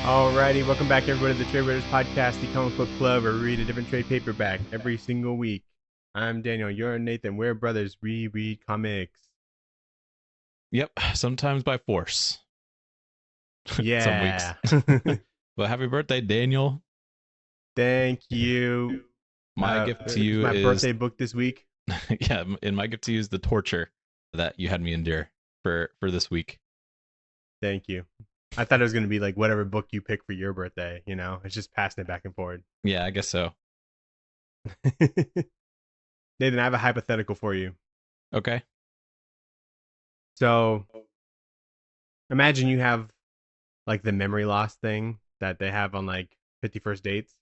Alrighty, welcome back everybody to the Tradewaiters podcast, the comic book club where we read a different trade paperback every single week. I'm Daniel, you're Nathan, we're brothers, we read comics. Yep, sometimes by force. Some weeks. Yeah. But happy birthday, Daniel. Thank you. My gift to you my is birthday book this week. yeah, and my gift to you is the torture that you had me endure for this week. Thank you. I thought it was going to be like whatever book you pick for your birthday, you know? It's just passing it back and forth. Yeah, I guess so. Nathan, I have a hypothetical for you. Okay. So, imagine you have like the memory loss thing that they have on like 51st Dates,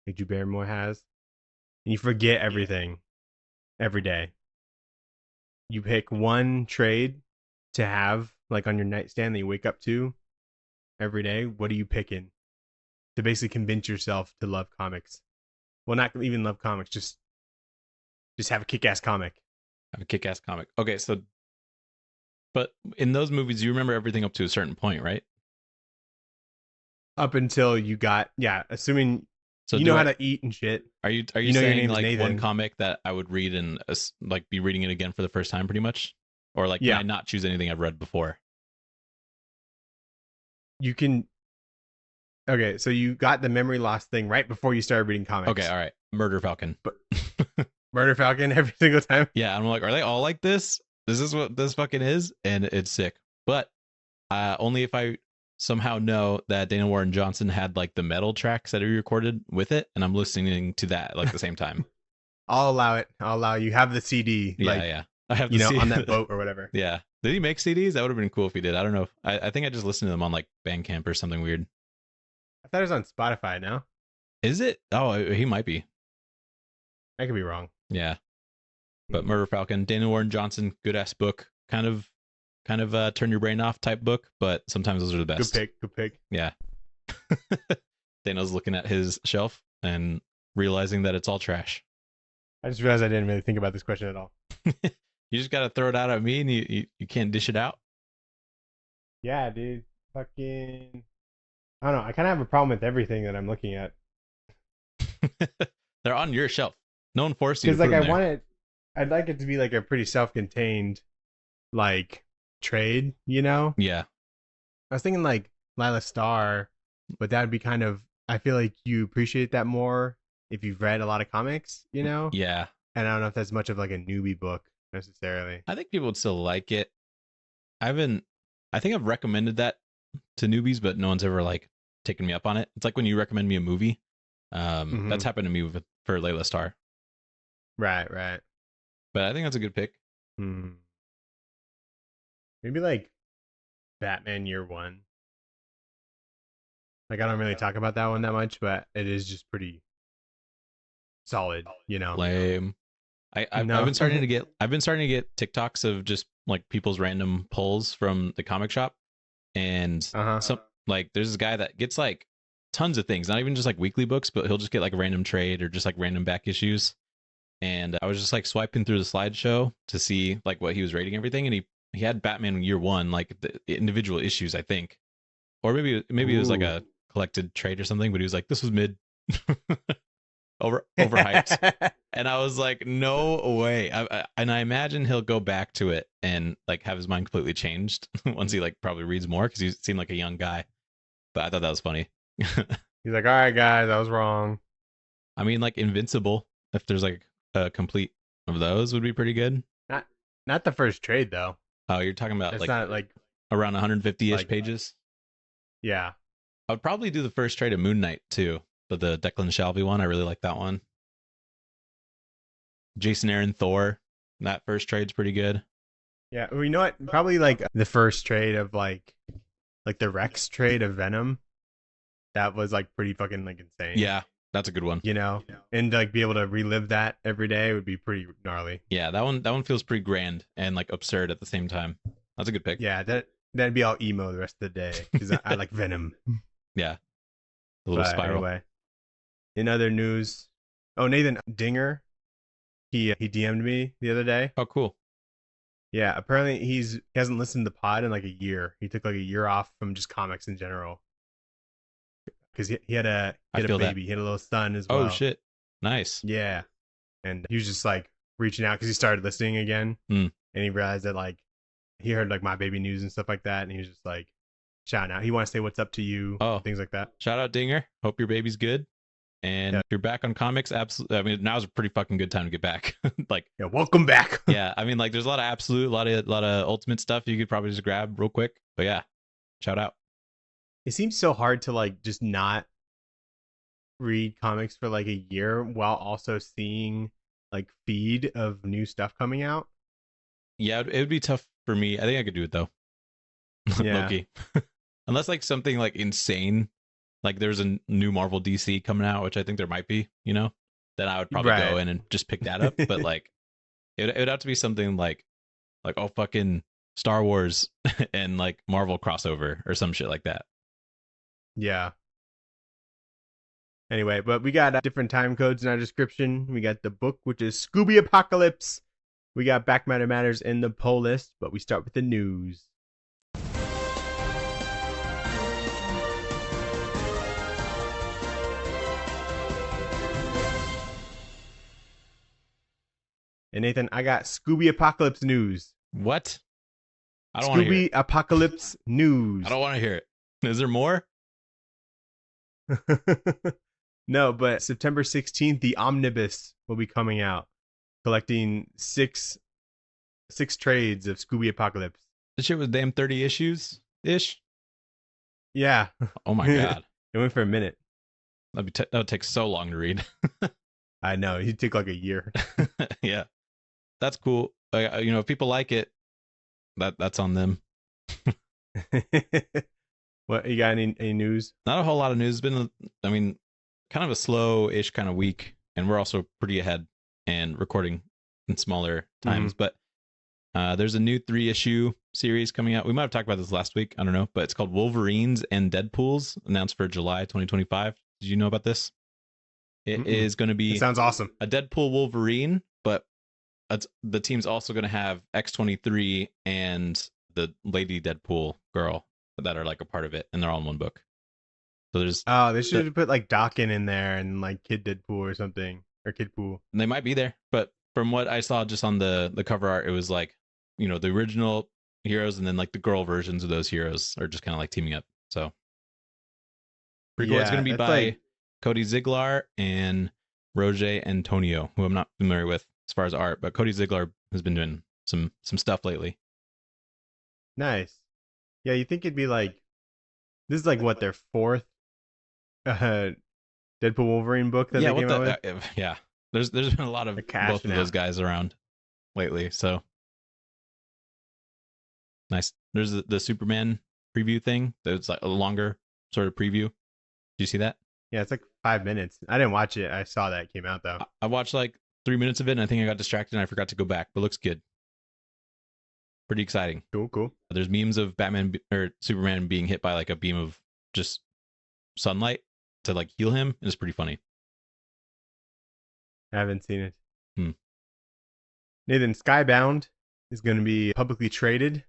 like Drew Barrymore has, and you forget everything every day. You pick one trade to have like on your nightstand that you wake up to every day. What are you picking to basically convince yourself to love comics? Well, not even love comics, just have a kick-ass comic. Have a kick-ass comic. Okay, so but in those movies you remember everything up to a certain point, right? Up until you got assuming So you know how to eat and shit. Are you You know your saying name's like Nathan. one comic that I would read and like be reading it again for the first time pretty much? Or like can I not choose anything I've read before? You can. Okay, so you got the memory loss thing right before you started reading comics. Okay, all right. Murder Falcon. But Murder Falcon every single time. Yeah, I'm like, are they all like this? This is what this fucking is, and it's sick. But only if I somehow know that Dana Warren Johnson had like the metal tracks that he recorded with it, and I'm listening to that like the same time. I'll allow it. I'll allow you have the CD. Yeah, like, yeah. I have you know, CD. on that boat or whatever. Yeah. Did he make CDs? That would have been cool if he did. I don't know. I think I just listened to them on like Bandcamp or something weird. I thought it was on Spotify now. Is it? Oh, he might be. I could be wrong. Yeah. But Murder Falcon, Dana Warren Johnson, good ass book. Kind of turn your brain off type book, but sometimes those are the best. Good pick. Yeah. Dana's looking at his shelf and realizing that it's all trash. I just realized I didn't really think about this question at all. You just gotta throw it out at me, and you can't dish it out. Yeah, dude. Fucking. I don't know. I kind of have a problem with everything that I'm looking at. They're on your shelf. No one forced you. Because like I want it. I'd like it to be like a pretty self-contained, like trade. You know. Yeah. I was thinking like Lila Star, but that would be kind of. I feel like you appreciate that more if you've read a lot of comics. You know. Yeah. And I don't know if that's much of like a newbie book necessarily. I think people would still like it. I think I've recommended that to newbies, but no one's ever like taken me up on it. It's like when you recommend me a movie. That's happened to me for Layla Star. Right. But I think that's a good pick. Maybe like Batman Year One. Like I don't really talk about that one that much, but it is just pretty solid, you know. Lame. I've been starting to get TikToks of just like people's random pulls from the comic shop, and some like there's this guy that gets like tons of things, not even just like weekly books, but he'll just get like a random trade or just like random back issues. And I was just like swiping through the slideshow to see like what he was rating everything, and he had Batman Year One, like the individual issues, I think, or maybe it was like a collected trade or something, but he was like, this was mid. Overhyped. And I was like, no way. And I imagine he'll go back to it and like have his mind completely changed once he like probably reads more, because he seemed like a young guy. But I thought that was funny. He's like, all right, guys, I was wrong. I mean, like Invincible, if there's like a complete of those, would be pretty good. Not the first trade though. Oh, you're talking about it's not like around 150-ish like, pages? Yeah. I would probably do the first trade of Moon Knight too. But the Declan Shalvey one, I really like that one. Jason Aaron Thor, that first trade's pretty good. Yeah, well, you know what? Probably like the first trade of like the Rex trade of Venom. That was like pretty fucking like insane. Yeah, that's a good one. You know, and like be able to relive that every day would be pretty gnarly. Yeah, that one feels pretty grand and like absurd at the same time. That's a good pick. Yeah, that'd be all emo the rest of the day because I like Venom. Yeah, the little spiral. Anyway. In other news, Nathan Dinger, he DM'd me the other day. Oh, cool. Yeah, apparently he hasn't listened to the pod in like a year. He took like a year off from just comics in general. because he had a baby. He had a little son as well. Oh shit, nice. Yeah, and he was just like reaching out because he started listening again, and he realized that like he heard like my baby news and stuff like that, and he was just like shouting out. He wants to say what's up to you, things like that. Shout out Dinger. Hope your baby's good. And if you're back on comics, absolutely. I mean, now's a pretty fucking good time to get back. Like, yeah, welcome back. Yeah, I mean, like, there's a lot of absolute, a lot of ultimate stuff you could probably just grab real quick. But yeah, shout out. It seems so hard to like just not read comics for like a year while also seeing like feed of new stuff coming out. Yeah, it would be tough for me. I think I could do it though. Yeah. Low-key. Unless like something like insane. Like there's a new Marvel DC coming out, which I think there might be, you know, then I would probably go in and just pick that up. But like, it would have to be something like oh fucking Star Wars and like Marvel crossover or some shit like that. Yeah. Anyway, but we got different time codes in our description. We got the book, which is Scooby Apocalypse. We got Back Matter Matters in the poll list, but we start with the news. And Nathan, I got Scooby Apocalypse news. What? I don't want to hear it. Scooby Apocalypse news. I don't want to hear it. Is there more? No, but September 16th, the Omnibus will be coming out, collecting six trades of Scooby Apocalypse. This shit was damn 30 issues ish. Yeah. Oh my god. It went for a minute. That would take so long to read. I know. It'd take like a year. Yeah. That's cool. You know, if people like it, that's on them. What, you got any news? Not a whole lot of news. It's been, I mean, kind of a slow-ish kind of week, and we're also pretty ahead and recording in smaller times. But there's a new 3-issue series coming out. We might have talked about this last week. I don't know, but it's called Wolverines and Deadpools, announced for July 2025. Did you know about this? It is going to be. It sounds awesome. A Deadpool Wolverine, but the team's also going to have X-23 and the Lady Deadpool girl that are like a part of it, and they're all in one book. So there's they should have put like Dokken in there and like Kid Deadpool or something, or Kidpool. They might be there, but from what I saw just on the cover art, it was like, you know, the original heroes and then like the girl versions of those heroes are just kind of like teaming up. So pretty cool. It's going to be by Cody Ziglar and Roger Antonio, who I'm not familiar with as far as art, but Cody Ziglar has been doing some stuff lately. Nice. Yeah, you think it'd be like, this is like what, their fourth Deadpool Wolverine book that they came out with? Yeah, there's been a lot of both of those guys around lately, so nice. There's the Superman preview thing. There's like a longer sort of preview. Do you see that? Yeah, it's like 5 minutes. I didn't watch it. I saw that it came out though. I watched like 3 minutes of it, and I think I got distracted and I forgot to go back. But it looks good. Pretty exciting. Cool. There's memes of Batman or Superman being hit by like a beam of just sunlight to like heal him. It's pretty funny. I haven't seen it. Nathan, Skybound is going to be publicly traded.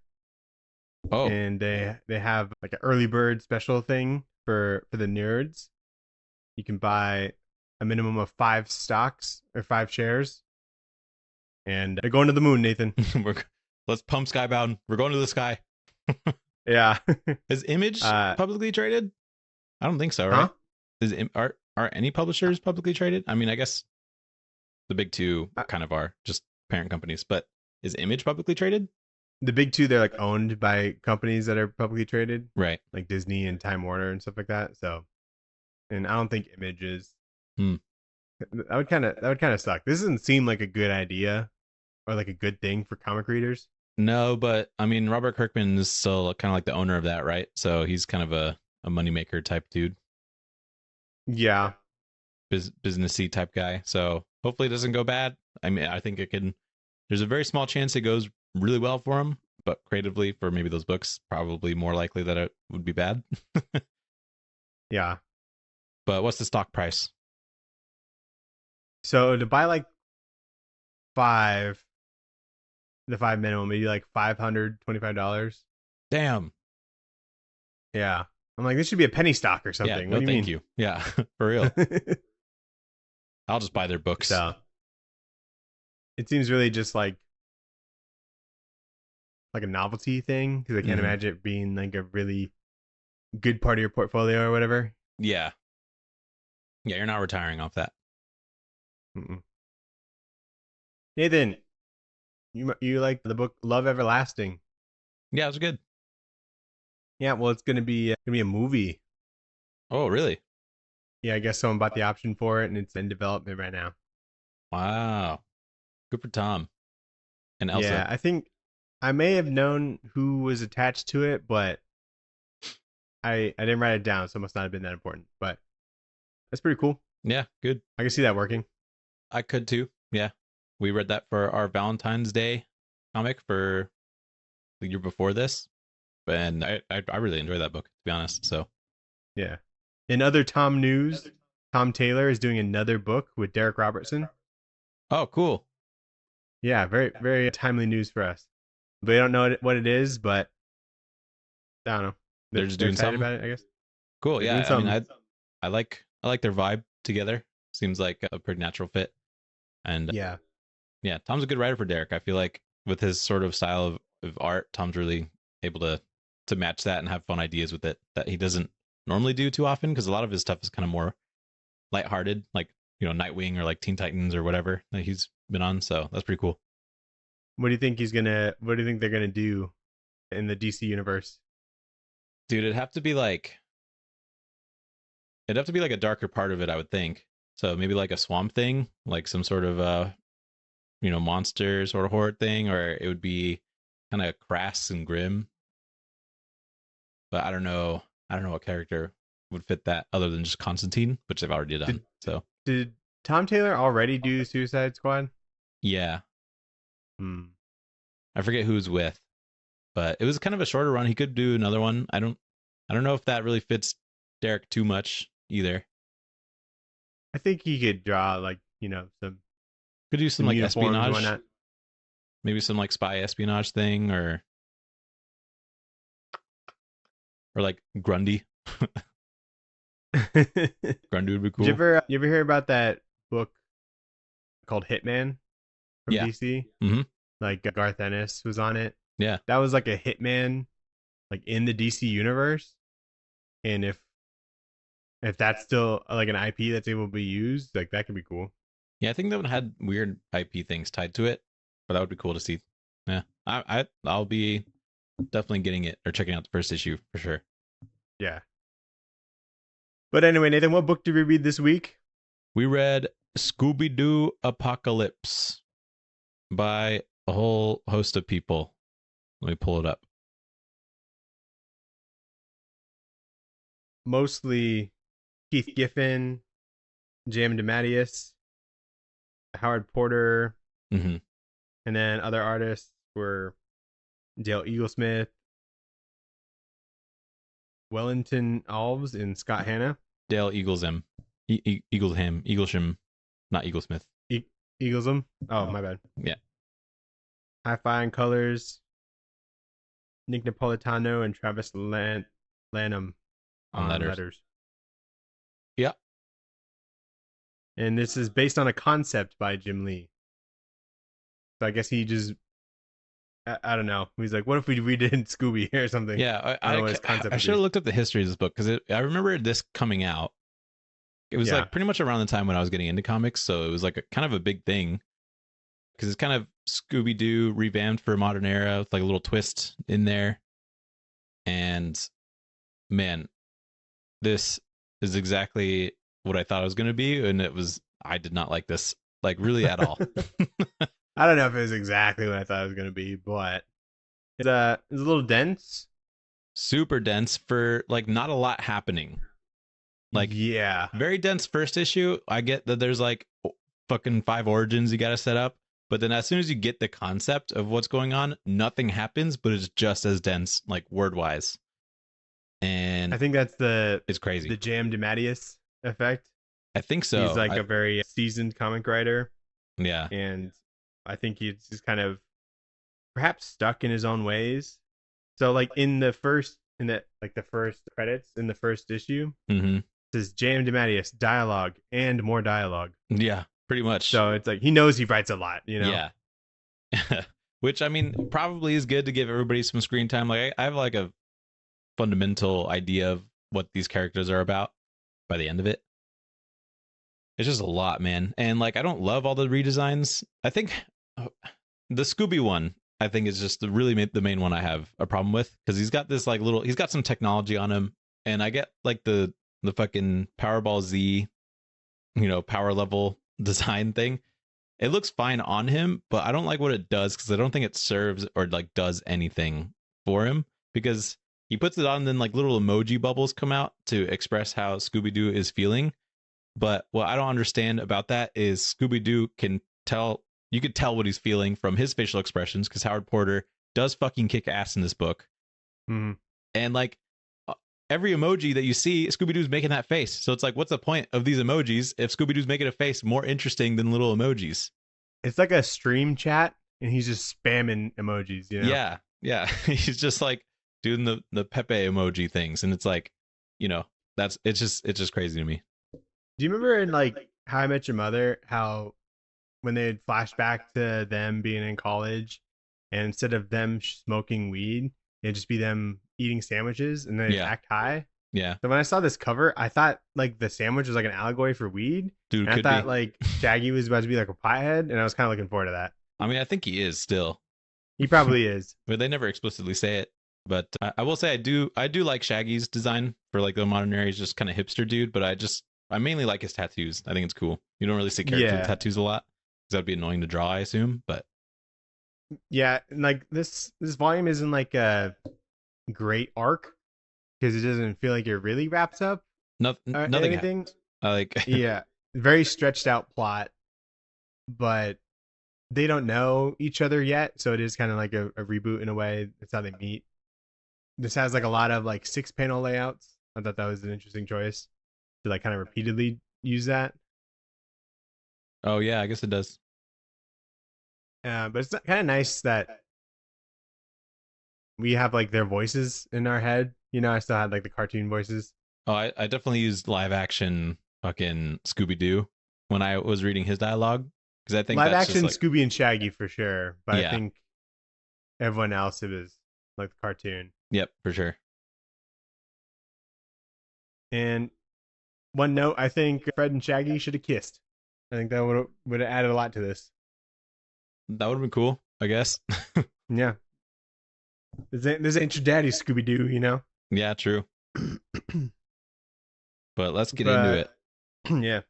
Oh, and they have like an early bird special thing for the nerds. You can buy a minimum of 5 stocks or 5 shares, and they're going to the moon, Nathan. Let's pump Skybound. We're going to the sky. Yeah. Is Image publicly traded? I don't think so, right? Huh? Are any publishers publicly traded? I mean, I guess the big two kind of are, just parent companies. But is Image publicly traded? The big two, they're like owned by companies that are publicly traded, right? Like Disney and Time Warner and stuff like that. So, and I don't think Image is. That would kind of suck. This doesn't seem like a good idea or like a good thing for comic readers. No, but I mean, Robert Kirkman is still kind of like the owner of that, right? So he's kind of a moneymaker type dude. Yeah. Businessy type guy. So hopefully it doesn't go bad. I mean, I think it can. There's a very small chance it goes really well for him, but creatively for maybe those books, probably more likely that it would be bad. Yeah. But what's the stock price? So to buy like 5, the 5 minimum, maybe like $525. Damn. Yeah. I'm like, this should be a penny stock or Yeah, something. no, What do you thank mean? you. Yeah, for real. I'll just buy their books. So it seems really just like a novelty thing because I can't Hmm. imagine it being like a really good part of your portfolio or whatever. Yeah, yeah, you're not retiring off that. Mm-mm. Nathan, you like the book Love Everlasting? Yeah, it was good. Yeah, well, it's gonna be a movie. Oh, really? Yeah, I guess someone bought the option for it, and it's in development right now. Wow. Good for Tom and Elsa. Yeah, I think I may have known who was attached to it, but I didn't write it down, so it must not have been that important. But that's pretty cool. Yeah, good. I can see that working. I could too. Yeah, we read that for our Valentine's Day comic for the year before this, and I really enjoyed that book, to be honest. So, Yeah. In other Tom news, Tom Taylor is doing another book with Derek Robertson. oh, cool. Yeah, very very timely news for us. We don't know what it is, but I don't know. They're They're, just they're doing excited something about it, I guess. cool. They're doing Yeah, I mean, something. I like their vibe together. Seems like a pretty natural fit. And Yeah. yeah, Tom's a good writer for Derek. I feel like with his sort of style of art, Tom's really able to match that and have fun ideas with it that he doesn't normally do too often because a lot of his stuff is kind of more lighthearted, like Nightwing or like Teen Titans or whatever that he's been on. So that's pretty cool. What do you think he's gonna? What do you think they're gonna do in the DC universe? Dude, it'd have to be like a darker part of it, I would think. So maybe like a swamp thing, like some sort of monster sort of horde thing, or it would be kind of crass and grim. But I don't know what character would fit that other than just Constantine, which they've already done. Did So did Tom Taylor already do Suicide Squad? yeah, Hmm. I forget who's with, but it was kind of a shorter run. He could do another one. I don't know if that really fits Derek too much either. I think he could draw Could do some some like uniforms and espionage, whatnot. maybe some like spy espionage thing, or like Grundy. Did Grundy would be you cool. ever hear about that book called Hitman from Yeah. DC? Mm-hmm. Like Garth Ennis was on it. Yeah. That was like a Hitman, like in the DC universe. And if that's still like an IP that's able to be used, like that could be cool. Yeah, I think that one had weird IP things tied to it, but that would be cool to see. Yeah, I'll be definitely getting it or checking out the first issue for sure. Yeah. But anyway, Nathan, what book did we read this week? We read Scooby-Doo Apocalypse by a whole host of people. Let me pull it up. Mostly Keith Giffen, J.M. DeMatteis, Howard Porter, Mm-hmm. and then other artists were Dale Eaglesmith, Wellington Alves, and Scott Hanna. Dale Eaglesham, Eaglesham, not Eaglesmith. Eaglesham. Oh, my bad. Yeah, Hi-Fi and Colors, Nick Napolitano, and Travis Lanham on on letters. letters. Yeah, And this is based on a concept by Jim Lee. So I guess he just, I don't know. He's like, what if we redid Scooby or something? yeah. I don't know what his concept I would should have be. looked up the history of this book because I remember this coming out. It was Yeah. like pretty much around the time when I was getting into comics, so it was like a kind of a big thing because it's kind of Scooby Doo revamped for a modern era with like a little twist in there. And man, this is exactly what I thought it was going to be, and I did not like this like really at all. I don't know if it was exactly what I thought it was going to be, but it's a little dense. Super dense for like not a lot happening. Like Yeah. very dense first issue. I get that there's like fucking 5 origins you got to set up, but then as soon as you get the concept of what's going on, nothing happens, but it's just as dense, like word wise. And I think that's it's crazy. the J.M. DeMatteis effect. I think so. He's like a very seasoned comic writer, Yeah. and I think he's just kind of perhaps stuck in his own ways. So like in the first in the first credits in the first issue. Mm-hmm. It says J.M. DeMatteis, dialogue and more dialogue. Yeah, pretty much. So it's like he knows he writes a lot, you know? Yeah. Which, I mean, probably is good to give everybody some screen time. Like, I have like a fundamental idea of what these characters are about by the end of it. It's just a lot, man. And like, I don't love all the redesigns. I think the Scooby one, I think, is just the main one I have a problem with, because he's got this like he's got some technology on him, and I get like the fucking Powerball Z, power level design thing. It looks fine on him, but I don't like what it does, because I don't think it serves or like does anything for him, because he puts it on and then like little emoji bubbles come out to express how Scooby-Doo is feeling. But what I don't understand about that is Scooby-Doo can tell, you could tell what he's feeling from his facial expressions, because Howard Porter does fucking kick ass in this book. Mm-hmm. And like every emoji that you see, Scooby-Doo's making that face. So it's like, what's the point of these emojis if Scooby-Doo's making a face more interesting than little emojis? It's like a stream chat, and he's just spamming emojis, you know? Yeah, yeah. He's just like doing the Pepe emoji things, and it's like, it's just crazy to me. Do you remember in like How I Met Your Mother, how when they would flash back to them being in college, and instead of them smoking weed, it'd just be them eating sandwiches and they'd act high? Yeah. So when I saw this cover, I thought like the sandwich was like an allegory for weed. Dude, and I thought like Shaggy was about to be like a pothead, and I was kind of looking forward to that. I mean, I think he is still. He probably is. But they never explicitly say it. But I will say I do like Shaggy's design for like the modern era. He's just kind of hipster dude, but I mainly like his tattoos. I think it's cool. You don't really see characters with tattoos a lot, because that would be annoying to draw, I assume. But yeah, like this volume isn't like a great arc, because it doesn't feel like it really wraps up nothing. Anything. Like yeah, very stretched out plot, but they don't know each other yet, so it is kind of like a reboot in a way. That's how they meet. This has like a lot of like 6-panel layouts. I thought that was an interesting choice to like kind of repeatedly use that. Oh yeah, I guess it does. But it's kind of nice that we have like their voices in our head. I still had like the cartoon voices. Oh, I definitely used live action fucking Scooby-Doo when I was reading his dialogue, because I think live that's action just, like, Scooby and Shaggy for sure, but yeah. I think everyone else, it was like the cartoon. Yep, for sure. And one note, I think Fred and Shaggy should have kissed. I think that would have added a lot to this. That would have been cool, I guess. Yeah. This ain't your daddy, Scooby-Doo, Yeah, true. But let's get into it. Yeah.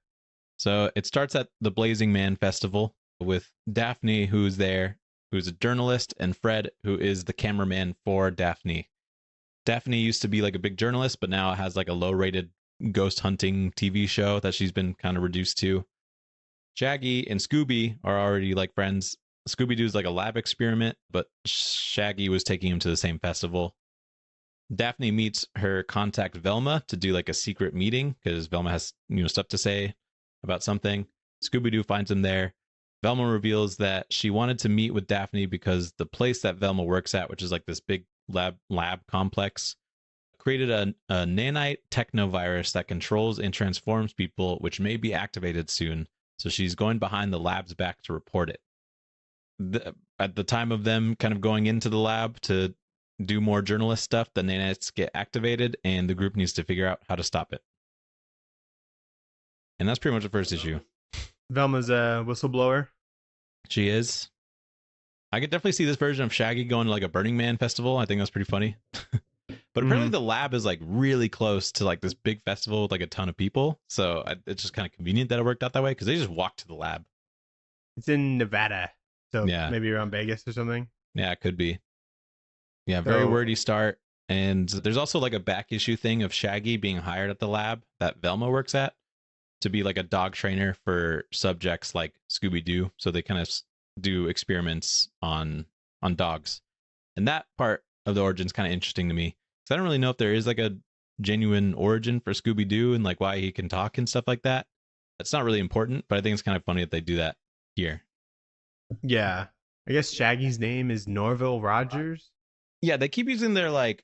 So it starts at the Blazing Man Festival with Daphne, who's there, who's a journalist, and Fred, who is the cameraman for Daphne. Daphne used to be like a big journalist, but now has like a low-rated ghost hunting TV show that she's been kind of reduced to. Shaggy and Scooby are already like friends. Scooby-Doo's like a lab experiment, but Shaggy was taking him to the same festival. Daphne meets her contact Velma to do like a secret meeting, because Velma has stuff to say about something. Scooby-Doo finds him there. Velma reveals that she wanted to meet with Daphne because the place that Velma works at, which is like this big lab complex, created a nanite technovirus that controls and transforms people, which may be activated soon. So she's going behind the lab's back to report it. At the time of them kind of going into the lab to do more journalist stuff, the nanites get activated, and the group needs to figure out how to stop it. And that's pretty much the first issue. Velma's a whistleblower. She is. I could definitely see this version of Shaggy going to like a Burning Man festival. I think that's pretty funny. But apparently the lab is like really close to like this big festival with like a ton of people. So it's just kind of convenient that it worked out that way, because they just walked to the lab. It's in Nevada. So yeah, maybe around Vegas or something. Yeah, it could be. Yeah, very wordy start. And there's also like a back issue thing of Shaggy being hired at the lab that Velma works at to be like a dog trainer for subjects like Scooby-Doo. So they kind of do experiments on dogs. And that part of the origin is kind of interesting to me, because I don't really know if there is like a genuine origin for Scooby-Doo and like why he can talk and stuff like that. That's not really important, but I think it's kind of funny that they do that here. Yeah. I guess Shaggy's name is Norville Rogers. Yeah, they keep using their like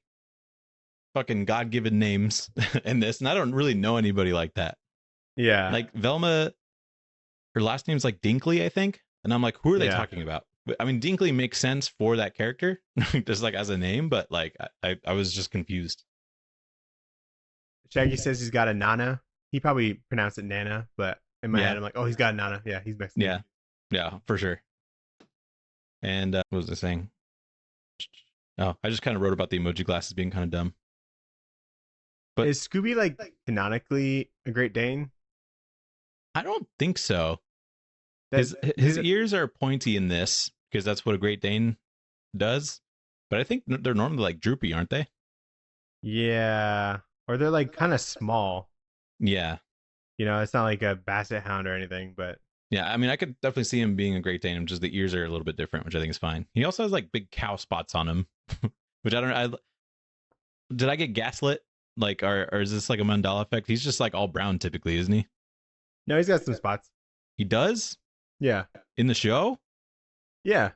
fucking God-given names in this, and I don't really know anybody like that. Yeah. Like Velma, her last name's like Dinkley, I think. And I'm like, who are they talking about? I mean, Dinkley makes sense for that character, just like as a name, but like I was just confused. Shaggy says he's got a Nana. He probably pronounced it Nana, but in my head, I'm like, oh, he's got a Nana. Yeah, he's Mexican. Yeah. Yeah, for sure. And what was I saying? Oh, I just kind of wrote about the emoji glasses being kind of dumb. But is Scooby like canonically a Great Dane? I don't think so. His ears are pointy in this because that's what a Great Dane does. But I think they're normally like droopy, aren't they? Yeah. Or they're like kind of small. Yeah. You know, it's not like a basset hound or anything, but yeah, I mean, I could definitely see him being a Great Dane. Just the ears are a little bit different, which I think is fine. He also has like big cow spots on him, which I don't know. Did I get gaslit? Like, or is this like a Mandela effect? He's just like all brown typically, isn't he? No, he's got some spots. He does? Yeah. In the show? Yeah.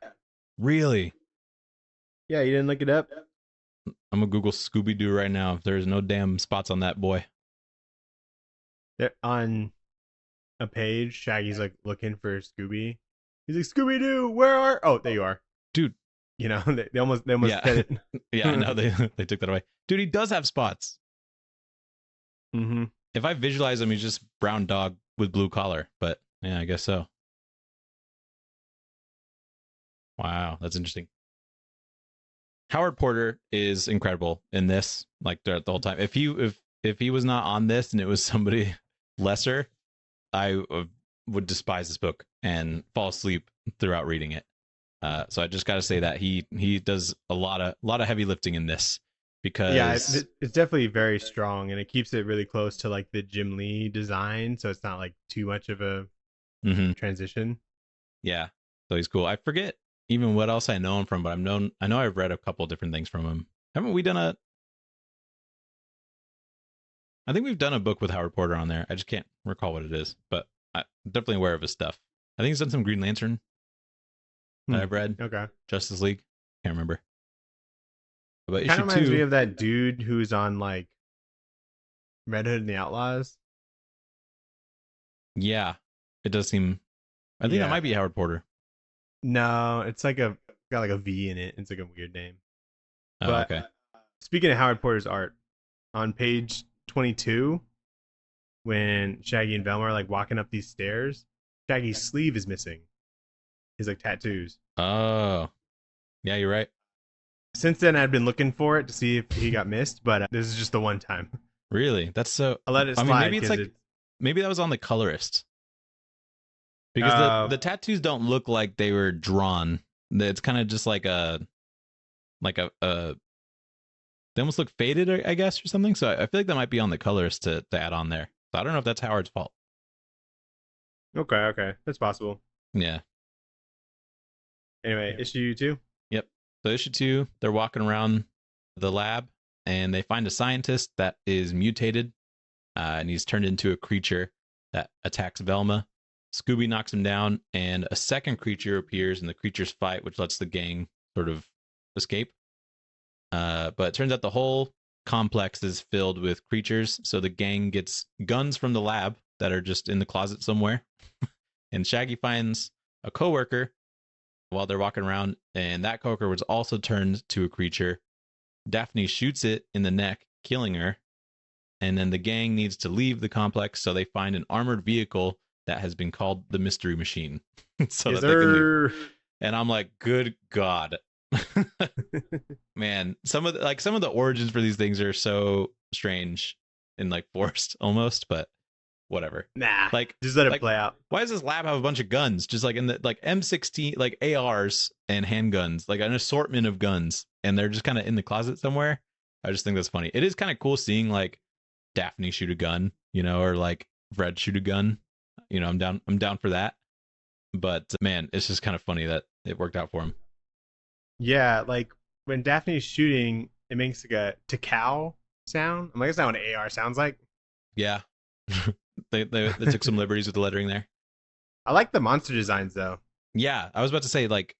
Really? Yeah, you didn't look it up? I'm gonna Google Scooby-Doo right now. If there's no damn spots on that boy. They're on a page, Shaggy's like looking for Scooby. He's like, Scooby-Doo, where are? Oh, there you are, dude. You know, they almost said it. Yeah, I know they took that away. Dude, he does have spots. Mm-hmm. If I visualize him, he's just brown dog with blue collar. But yeah, I guess so. Wow, that's interesting. Howard Porter is incredible in this, like the whole time. If he was not on this and it was somebody lesser, I would despise this book and fall asleep throughout reading it. So I just got to say that he does a lot of heavy lifting in this, because it's definitely very strong, and it keeps it really close to like the Jim Lee design, so it's not like too much of a transition. Yeah, so he's cool. I forget even what else I know him from, but I know I've read a couple different things from him. Haven't we done I think we've done a book with Howard Porter on there. I just can't recall what it is, but I'm definitely aware of his stuff. I think he's done some Green Lantern that I've read. Okay. Justice League. Can't remember. But it kind of reminds me of that dude who's on like Red Hood and the Outlaws. Yeah, it does seem. I think that might be Howard Porter. No, it's like got like a V in it. It's like a weird name. Oh, but, okay. Speaking of Howard Porter's art, on page 22, when Shaggy and Velma are like walking up these stairs, Shaggy's sleeve is missing. His like tattoos. Oh, yeah, you're right. Since then, I've been looking for it to see if he got missed, but this is just the one time. Really? That's so. I'll let it slide. Maybe it's like maybe that was on the colorist, because the tattoos don't look like they were drawn. It's kind of just like a they almost look faded, I guess, or something. So I feel like that might be on the colorist to add on there. So I don't know if that's Howard's fault. Okay, that's possible. Yeah. Anyway, issue 2. Yep. So issue 2, they're walking around the lab and they find a scientist that is mutated, and he's turned into a creature that attacks Velma. Scooby knocks him down, and a second creature appears, and the creatures fight, which lets the gang sort of escape. But it turns out the whole complex is filled with creatures, so the gang gets guns from the lab that are just in the closet somewhere. And Shaggy finds a coworker while they're walking around, and that coworker was also turned to a creature. Daphne shoots it in the neck, killing her. And then the gang needs to leave the complex, so they find an armored vehicle that has been called the Mystery Machine. So that they can leave. And I'm like, good God. Man, some of the origins for these things are so strange and like forced almost, but whatever. Nah, like just let it play out. Why does this lab have a bunch of guns? Just like in the like M16, like ARs and handguns, like an assortment of guns, and they're just kind of in the closet somewhere. I just think that's funny. It is kind of cool seeing like Daphne shoot a gun, you know, or like Fred shoot a gun. You know, I'm down for that. But man, it's just kind of funny that it worked out for him. Yeah, like when Daphne's shooting, it makes like a Takao sound. I'm like, that's not what an AR sounds like. Yeah. they took some liberties with the lettering there. I like the monster designs though. Yeah, I was about to say, like,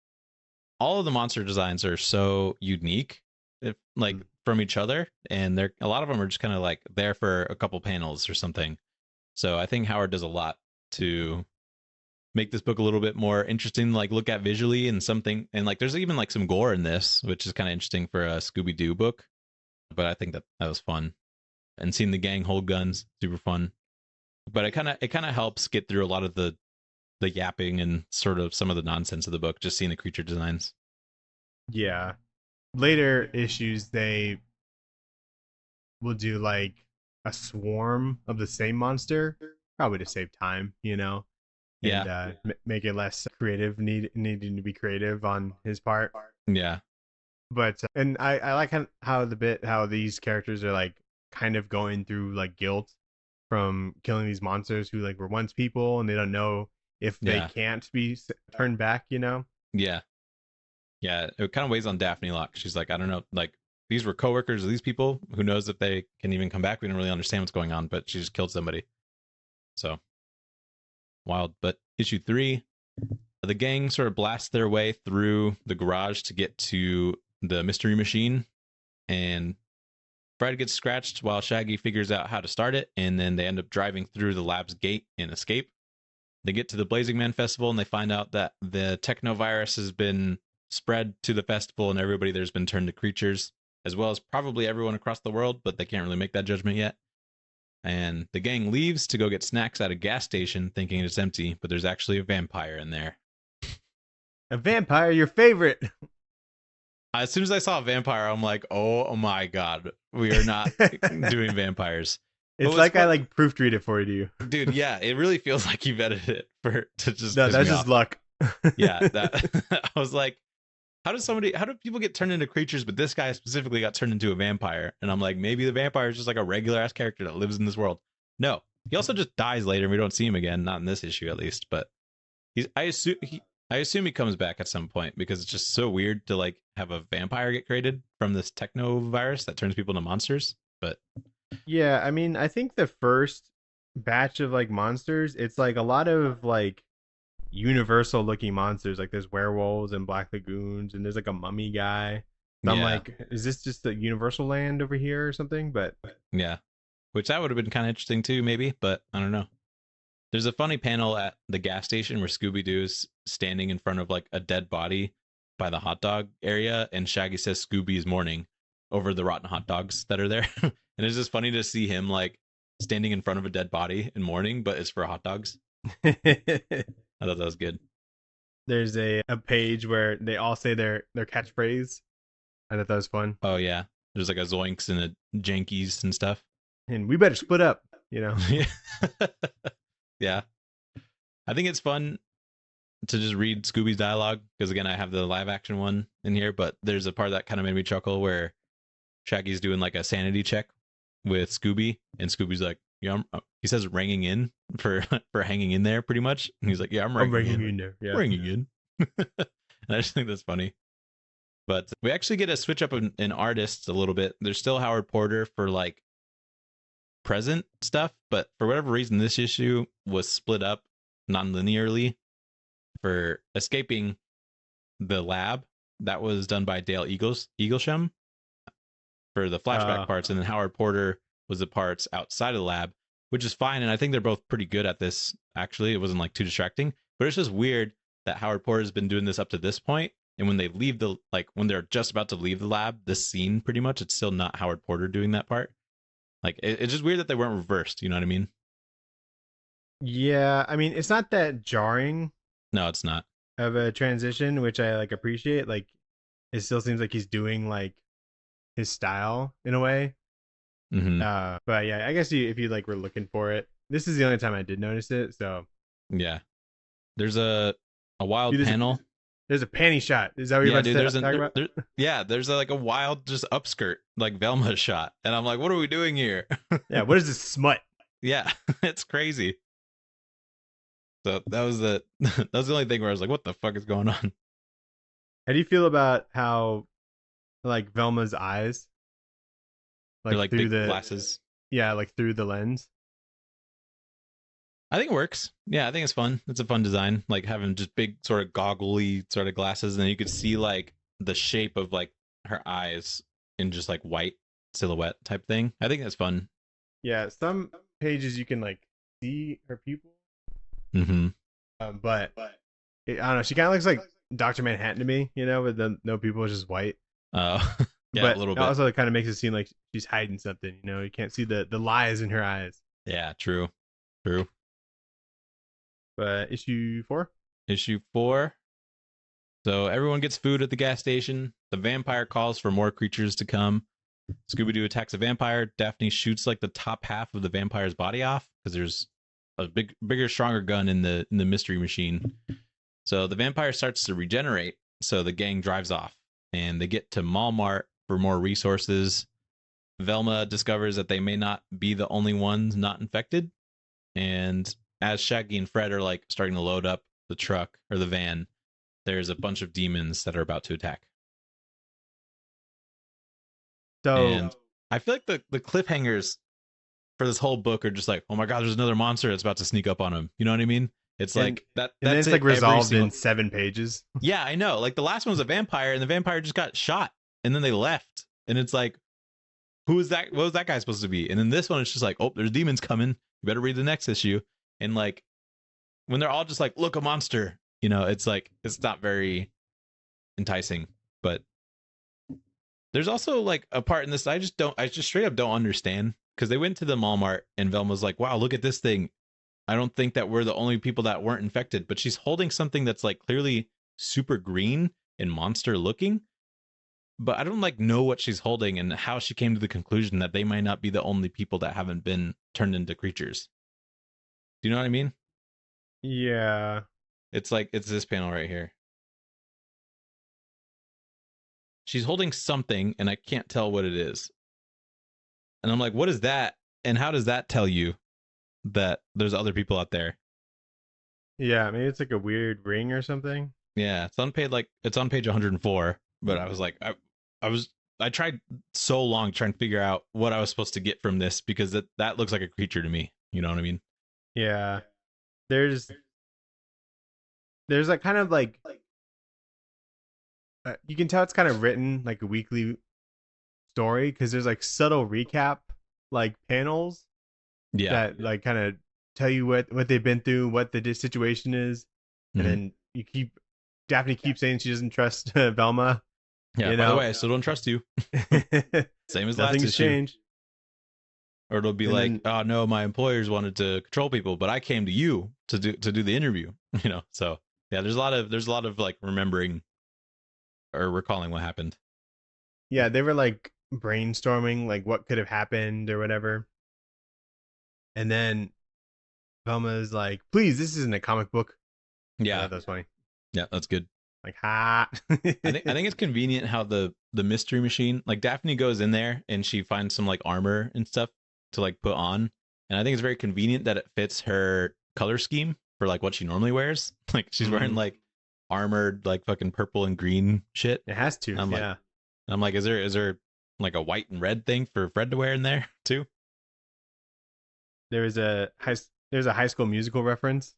all of the monster designs are so unique. If like from each other, and they're a lot of them are just kind of like there for a couple panels or something. So I think Howard does a lot to make this book a little bit more interesting, like look at visually and something. And like there's even like some gore in this, which is kind of interesting for a Scooby-Doo book. But I think that was fun, and seeing the gang hold guns, super fun. But it kind of helps get through a lot of the yapping and sort of some of the nonsense of the book, just seeing the creature designs. Yeah. Later issues, they will do like a swarm of the same monster, probably to save time, and Yeah. make it less creative, needing to be creative on his part. Yeah. But and I like how these characters are like kind of going through like guilt from killing these monsters who like were once people, and they don't know if they Yeah. can't be turned back. Yeah. Yeah. It kind of weighs on Daphne a lot. She's like, I don't know, like these were coworkers of these people. Who knows if they can even come back? We don't really understand what's going on, but she just killed somebody. So wild. But issue 3, the gang sort of blasts their way through the garage to get to the mystery machine, and Fred gets scratched while Shaggy figures out how to start it, and then they end up driving through the lab's gate and escape. They get to the Blazing Man Festival, and they find out that the technovirus has been spread to the festival, and everybody there's been turned to creatures, as well as probably everyone across the world, but they can't really make that judgment yet. And the gang leaves to go get snacks at a gas station, thinking it's empty, but there's actually a vampire in there. A vampire, your favorite. As soon as I saw a vampire, I'm like, oh my god, we are not doing vampires. It's like I like proofread it for you, dude. Yeah, it really feels like you've edited it to just. No, that's just luck. Yeah, that I was like, how do people get turned into creatures, but this guy specifically got turned into a vampire? And I'm like, maybe the vampire is just like a regular ass character that lives in this world. No, he also just dies later, and we don't see him again, not in this issue at least. But I assume he comes back at some point, because it's just so weird to like have a vampire get created from this techno virus that turns people into monsters. But yeah, I mean, I think the first batch of like monsters, it's like a lot of like universal looking monsters. Like there's werewolves and black lagoons, and there's like a mummy guy. So I'm like, is this just the universal land over here or something? But yeah, which that would have been kind of interesting too, maybe. But I don't know. There's a funny panel at the gas station where Scooby-Doo is standing in front of like a dead body by the hot dog area, and Shaggy says Scooby is mourning over the rotten hot dogs that are there. And it's just funny to see him like standing in front of a dead body and mourning, but it's for hot dogs. I thought that was good. There's a page where they all say their catchphrase. I thought that was fun. Oh yeah, there's like a zoinks and a jankies and stuff. And we better split up, Yeah. I think it's fun to just read Scooby's dialogue, because again, I have the live action one in here, but there's a part that kind of made me chuckle where Shaggy's doing like a sanity check with Scooby, and Scooby's like, yeah, he says ringing in for hanging in there pretty much. And he's like, yeah, I'm ringing in there. Yeah. Ringing in. And I just think that's funny. But we actually get a switch up in artists a little bit. There's still Howard Porter for like present stuff, but for whatever reason, this issue was split up non-linearly. For escaping the lab, that was done by Dale Eaglesham for the flashback parts, and then Howard Porter was the parts outside of the lab, which is fine, and I think they're both pretty good at this. Actually, it wasn't like too distracting, but it's just weird that Howard Porter's been doing this up to this point, and when they leave when they're just about to leave the lab, this scene pretty much, it's still not Howard Porter doing that part. Like it's just weird that they weren't reversed. You know what I mean? Yeah, I mean, it's not that jarring. No, it's not. Of a transition, which I like appreciate. Like, it still seems like he's doing like his style in a way. Mm-hmm. But yeah, I guess if you like were looking for it, this is the only time I did notice it. So yeah, there's a wild panel. There's a panty shot. Is that what you're about to talk about? There's like a wild just upskirt like Velma shot, and I'm like, what are we doing here? Yeah, what is this smut? Yeah, it's crazy. So that was the only thing where I was like, what the fuck is going on? How do you feel about how like Velma's eyes, like through the glasses? Yeah, like through the lens. I think it works. Yeah, I think it's fun. It's a fun design, like having just big sort of goggly sort of glasses, and then you could see like the shape of like her eyes in just like white silhouette type thing. I think that's fun. Yeah, some pages you can like see her pupil. Mm-hmm. But I don't know. She kind of looks like Dr. Manhattan to me, with the no people, it's just white. Yeah, a But little bit. Also, it kind of makes it seem like she's hiding something. You can't see the lies in her eyes. Yeah, true. But issue 4. Issue 4. So everyone gets food at the gas station. The vampire calls for more creatures to come. Scooby-Doo attacks a vampire. Daphne shoots like the top half of the vampire's body off because there's a bigger, stronger gun in the mystery machine. So the vampire starts to regenerate. So the gang drives off and they get to Mall Mart for more resources. Velma discovers that they may not be the only ones not infected. And as Shaggy and Fred are like starting to load up the truck or the van, there's a bunch of demons that are about to attack. And I feel like the cliffhangers for this whole book are just like, oh my god, there's another monster that's about to sneak up on him. You know what I mean? It's like that. And then it's like resolved in 7 pages. Yeah, I know. Like the last one was a vampire, and the vampire just got shot, and then they left, and it's like, who is that? What was that guy supposed to be? And then this one, it's just like, oh, there's demons coming. You better read the next issue. And like, when they're all just like, look, a monster. It's like it's not very enticing. But there's also like a part in this I just straight up don't understand, because they went to the Mall Mart and Velma's like, wow, look at this thing. I don't think that we're the only people that weren't infected, but she's holding something that's like clearly super green and monster looking. But I don't like know what she's holding and how she came to the conclusion that they might not be the only people that haven't been turned into creatures. Do you know what I mean? Yeah. It's like, it's this panel right here. She's holding something and I can't tell what it is. And I'm like, what is that? And how does that tell you that there's other people out there? Yeah, maybe it's like a weird ring or something. Yeah, it's on page 104, but I was like, I tried so long trying to figure out what I was supposed to get from this, because that looks like a creature to me. You know what I mean? Yeah. There's like kind of like you can tell it's kind of written like a weekly story, because there's like subtle recap like panels that like kind of tell you what they've been through, what the situation is, and then Daphne keeps saying she doesn't trust Velma. Yeah. By the way, I still don't trust you. Same as last issue. Changed. Or it'll be like, oh no, my employers wanted to control people, but I came to you to do the interview. So yeah, there's a lot of like remembering or recalling what happened. Yeah, they were like brainstorming like what could have happened or whatever. And then Velma's like, please, this isn't a comic book. Yeah. That's funny. Yeah, that's good. Like, ha. I think it's convenient how the mystery machine, like Daphne goes in there and she finds some like armor and stuff to like put on. And I think it's very convenient that it fits her color scheme for like what she normally wears. Like she's wearing like armored like fucking purple and green shit. It has to. I'm like, is there like a white and red thing for Fred to wear in there too? There's a High School Musical reference.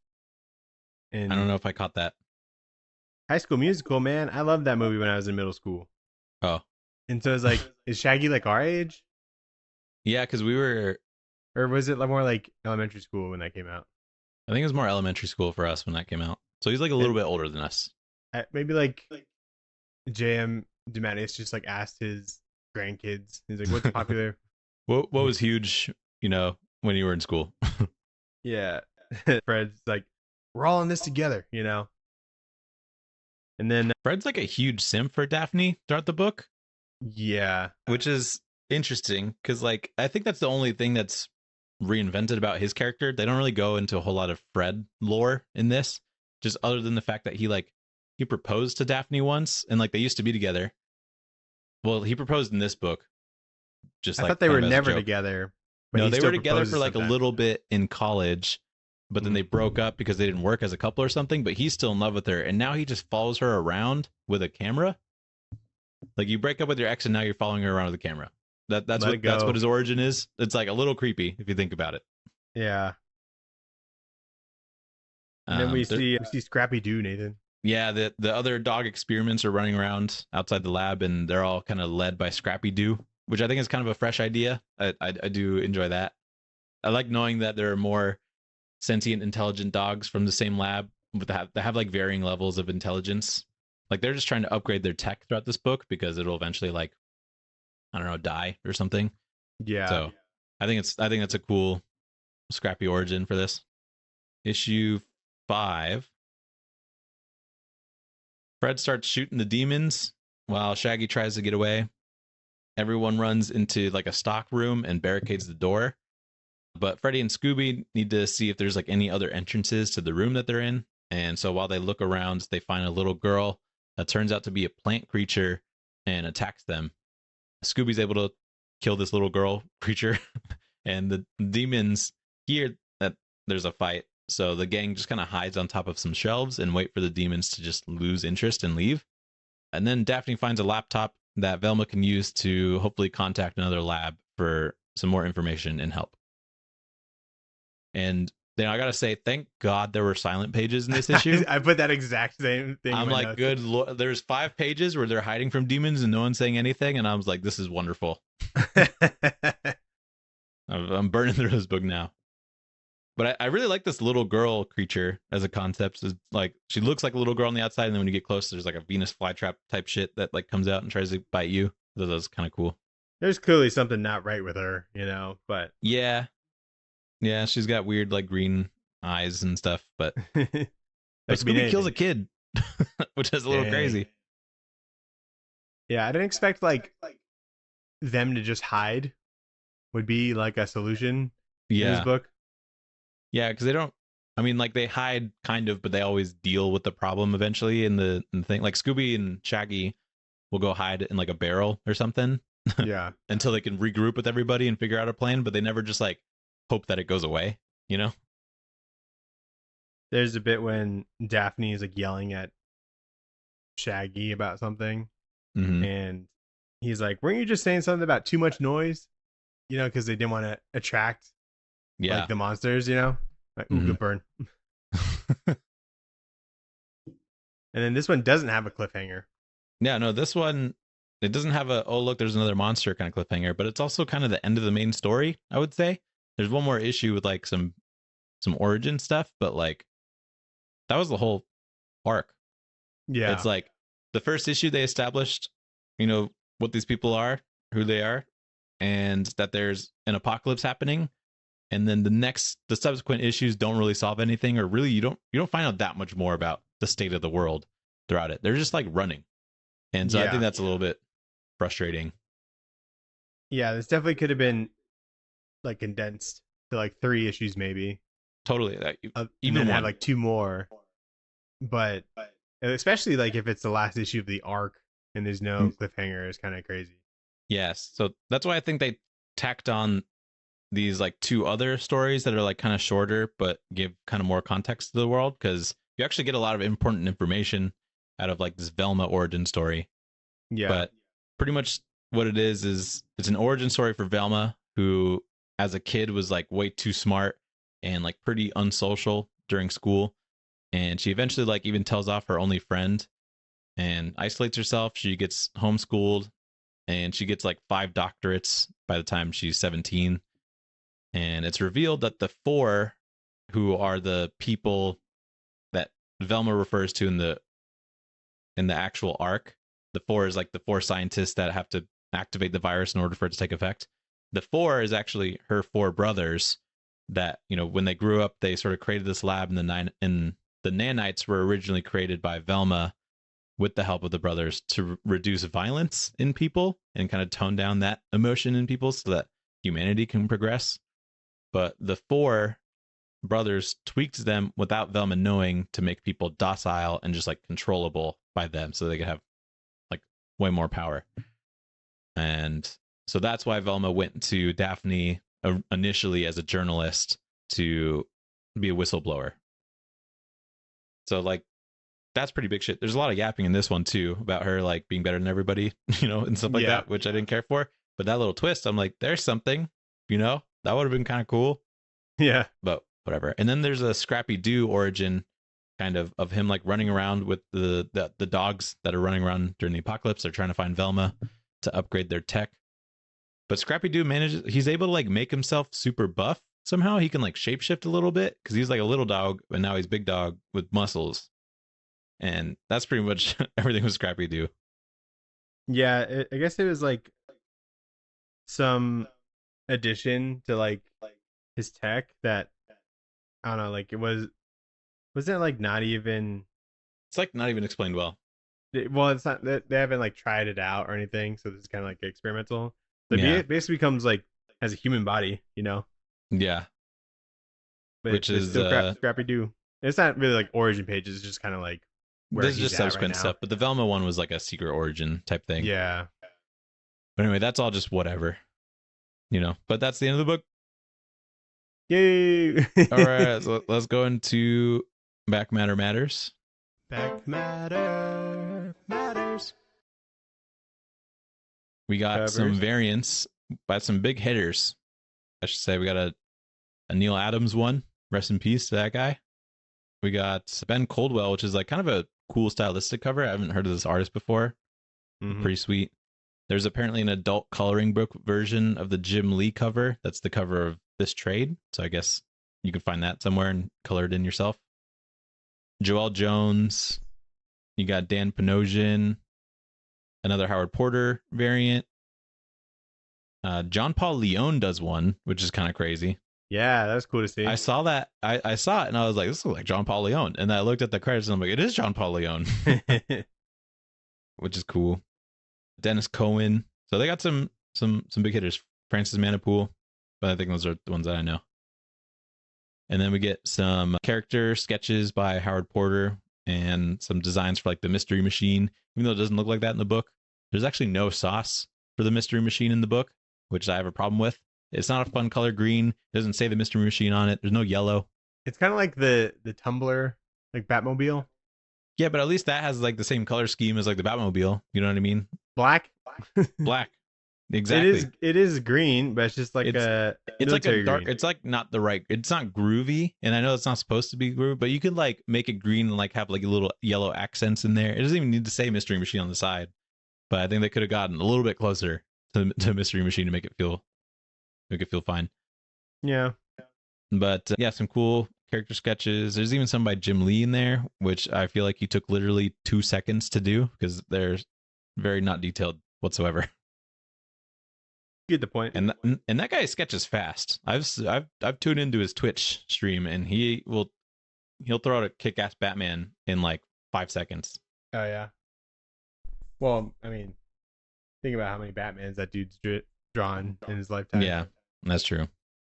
And I don't know if I caught that. High School Musical, man, I loved that movie when I was in middle school. Oh. And so it's like, is Shaggy like our age? Yeah, because we were... Or was it more like elementary school when that came out? I think it was more elementary school for us when that came out. So he's like a little bit older than us. Maybe like J.M. DeMatteis just like asked his grandkids. He's like, what's popular? What was huge, when you were in school? Yeah. Fred's like, we're all in this together, And then Fred's like a huge simp for Daphne throughout the book. Yeah. Which is interesting because like I think that's the only thing that's reinvented about his character. They don't really go into a whole lot of Fred lore in this, just other than the fact that he proposed to Daphne once and like they used to be together. Well, he proposed in this book. I thought they were never together. No, they were together for like a little bit in college, but then they broke up because they didn't work as a couple or something, but he's still in love with her. And now he just follows her around with a camera. Like you break up with your ex and now you're following her around with a camera. That's what his origin is. It's like a little creepy if you think about it. Yeah. And then we see Scrappy Doo, Nathan. Yeah, the other dog experiments are running around outside the lab, and they're all kind of led by Scooby-Doo, which I think is kind of a fresh idea. I do enjoy that. I like knowing that there are more sentient, intelligent dogs from the same lab, but that have like varying levels of intelligence. Like they're just trying to upgrade their tech throughout this book because it'll eventually, like, I don't know, die or something. Yeah. So I think that's a cool Scrappy origin for this. Issue 5. Fred starts shooting the demons while Shaggy tries to get away. Everyone runs into like a stock room and barricades the door. But Freddy and Scooby need to see if there's like any other entrances to the room that they're in. And so while they look around, they find a little girl that turns out to be a plant creature and attacks them. Scooby's able to kill this little girl creature, and the demons hear that there's a fight. So the gang just kind of hides on top of some shelves and wait for the demons to just lose interest and leave. And then Daphne finds a laptop that Velma can use to hopefully contact another lab for some more information and help. And then I gotta say, thank God there were silent pages in this issue. I put that exact same thing. I'm like, good Lord. There's 5 pages where they're hiding from demons and no one's saying anything, and I was like, this is wonderful. I'm burning through this book now. But I really like this little girl creature as a concept. It's like she looks like a little girl on the outside, and then when you get close, there's like a Venus flytrap type shit that like comes out and tries to bite you. That's kind of cool. There's clearly something not right with her, but yeah, she's got weird like green eyes and stuff. But Scooby kills a kid, which is a little crazy. Yeah, I didn't expect like them to just hide would be like a solution in this book. Yeah, because they don't. I mean, like they hide kind of, but they always deal with the problem eventually. In the thing, like Scooby and Shaggy will go hide in like a barrel or something. Yeah. Until they can regroup with everybody and figure out a plan, but they never just like hope that it goes away. There's a bit when Daphne is like yelling at Shaggy about something, and he's like, "Weren't you just saying something about too much noise?" Because they didn't want to attract like the monsters, like, ooh, good burn. And then this one doesn't have a cliffhanger. Yeah, no, this one, it doesn't have a, oh look, there's another monster kind of cliffhanger, but it's also kind of the end of the main story, I would say. There's one more issue with like some origin stuff, but like that was the whole arc. Yeah. It's like the first issue they established, what these people are, who they are, and that there's an apocalypse happening. And then the subsequent issues don't really solve anything, or really you don't find out that much more about the state of the world throughout it. They're just like running. And so I think that's a little bit frustrating. Yeah, this definitely could have been like condensed to like 3 issues maybe. Totally. Even had like 2 more. But especially like if it's the last issue of the arc and there's no cliffhanger, is kind of crazy. Yes. So that's why I think they tacked on these like 2 other stories that are like kind of shorter but give kind of more context to the world, because you actually get a lot of important information out of like this Velma origin story. Yeah. But pretty much what it is it's an origin story for Velma, who as a kid was like way too smart and like pretty unsocial during school, and she eventually like even tells off her only friend and isolates herself. She gets homeschooled and she gets like 5 doctorates by the time she's 17. And it's revealed that the 4, who are the people that Velma refers to in the actual arc, the 4 is like the 4 scientists that have to activate the virus in order for it to take effect. The 4 is actually her 4 brothers that, when they grew up, they sort of created this lab, and the nanites were originally created by Velma with the help of the brothers to reduce violence in people and kind of tone down that emotion in people so that humanity can progress. But the 4 brothers tweaked them without Velma knowing to make people docile and just like controllable by them so they could have like way more power. And so that's why Velma went to Daphne initially as a journalist to be a whistleblower. So like that's pretty big shit. There's a lot of yapping in this one too about her like being better than everybody, and stuff like that, which I didn't care for. But that little twist, I'm like, there's something, that would have been kind of cool. Yeah. But whatever. And then there's a Scrappy-Doo origin kind of him like running around with the dogs that are running around during the apocalypse. They're trying to find Velma to upgrade their tech. But Scrappy-Doo he's able to like make himself super buff somehow. He can like shapeshift a little bit because he's like a little dog, and now he's big dog with muscles. And that's pretty much everything with Scrappy-Doo. Yeah, I guess it was like some addition to like his tech that I don't know, like was it like not even It's like not even explained well. well, it's not they haven't like tried it out or anything, so this is kind of like experimental. So Yeah. it basically becomes like has a human body, you know, Yeah. but Which it's is still Scrappy Doo. It's not really like origin pages; it's just kind of like where this is he's just at right subsequent now. stuff, but the Velma one was like a secret origin type thing. Yeah. But anyway, that's all just whatever, you know. But that's the end of the book. Yay! All right, so let's go into Back Matter Matters. Back matter matters. We got Covers. some variants by some big hitters. I should say we got a Neil Adams one. Rest in peace to that guy. We got Ben Coldwell, which is like kind of a cool stylistic cover. I haven't heard of this artist before. Mm-hmm. Pretty sweet. There's apparently an adult coloring book version of the Jim Lee cover. That's the cover of this trade. So I guess you can find that somewhere and color it in yourself. Joel Jones. You got Dan Panosian. Another Howard Porter variant. John Paul Leon does one, which is kind of crazy. Yeah, that's cool to see. I saw that. I saw it and I was like, this looks like John Paul Leon. And I looked at the credits and I'm like, it is John Paul Leon. Which is cool. Dennis Cohen. So they got some big hitters. Francis Manipool. But I think those are the ones that I know. And then we get some character sketches by Howard Porter and some designs for like the Mystery Machine. Even though it doesn't look like that in the book, there's actually no sauce for the Mystery Machine in the book, which I have a problem with. It's not a fun color green. It doesn't say the Mystery Machine on it. There's no yellow. It's kind of like the Tumblr, like Batmobile. Yeah, but at least that has like the same color scheme as like the Batmobile. You know what I mean? Black. Black. Exactly. It is green, but it's just like it's like a dark. Green. It's like not the right. It's not groovy, and I know it's not supposed to be groovy, but you could like make it green and like have like a little yellow accents in there. It doesn't even need to say Mystery Machine on the side, but I think they could have gotten a little bit closer to Mystery Machine to make it feel fine. Yeah. But yeah, some cool character sketches. There's even some by Jim Lee in there, which I feel like he took literally 2 seconds to do because they're very not detailed whatsoever. Get the point. And that guy sketches fast. I've tuned into his Twitch stream, and he'll throw out a kick-ass Batman in like 5 seconds. Oh yeah. Well, I mean, think about how many Batmans that dude's drawn in his lifetime. Yeah, that's true.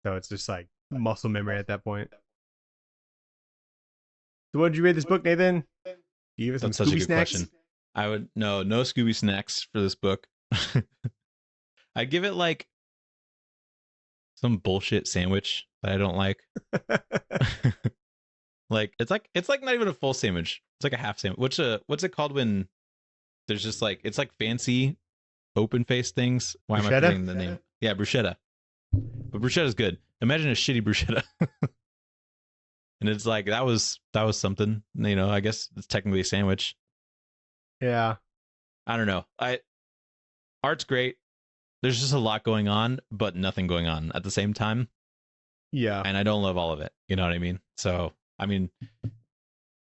So it's just like muscle memory at that point. So what did you rate this book, Nathan? Do you give us some Scooby snacks? Question. I would no Scooby snacks for this book. I'd give it like some bullshit sandwich that I don't like. Like it's like not even a full sandwich. It's like a half sandwich. What's it called when there's just like it's like fancy open faced things? Why am I forgetting the name? Yeah, bruschetta. But bruschetta's good. Imagine a shitty bruschetta. And it's like that was something, you know, I guess it's technically a sandwich. Yeah. I don't know. Art's great. There's just a lot going on, but nothing going on at the same time. Yeah. And I don't love all of it. You know what I mean? So, I mean,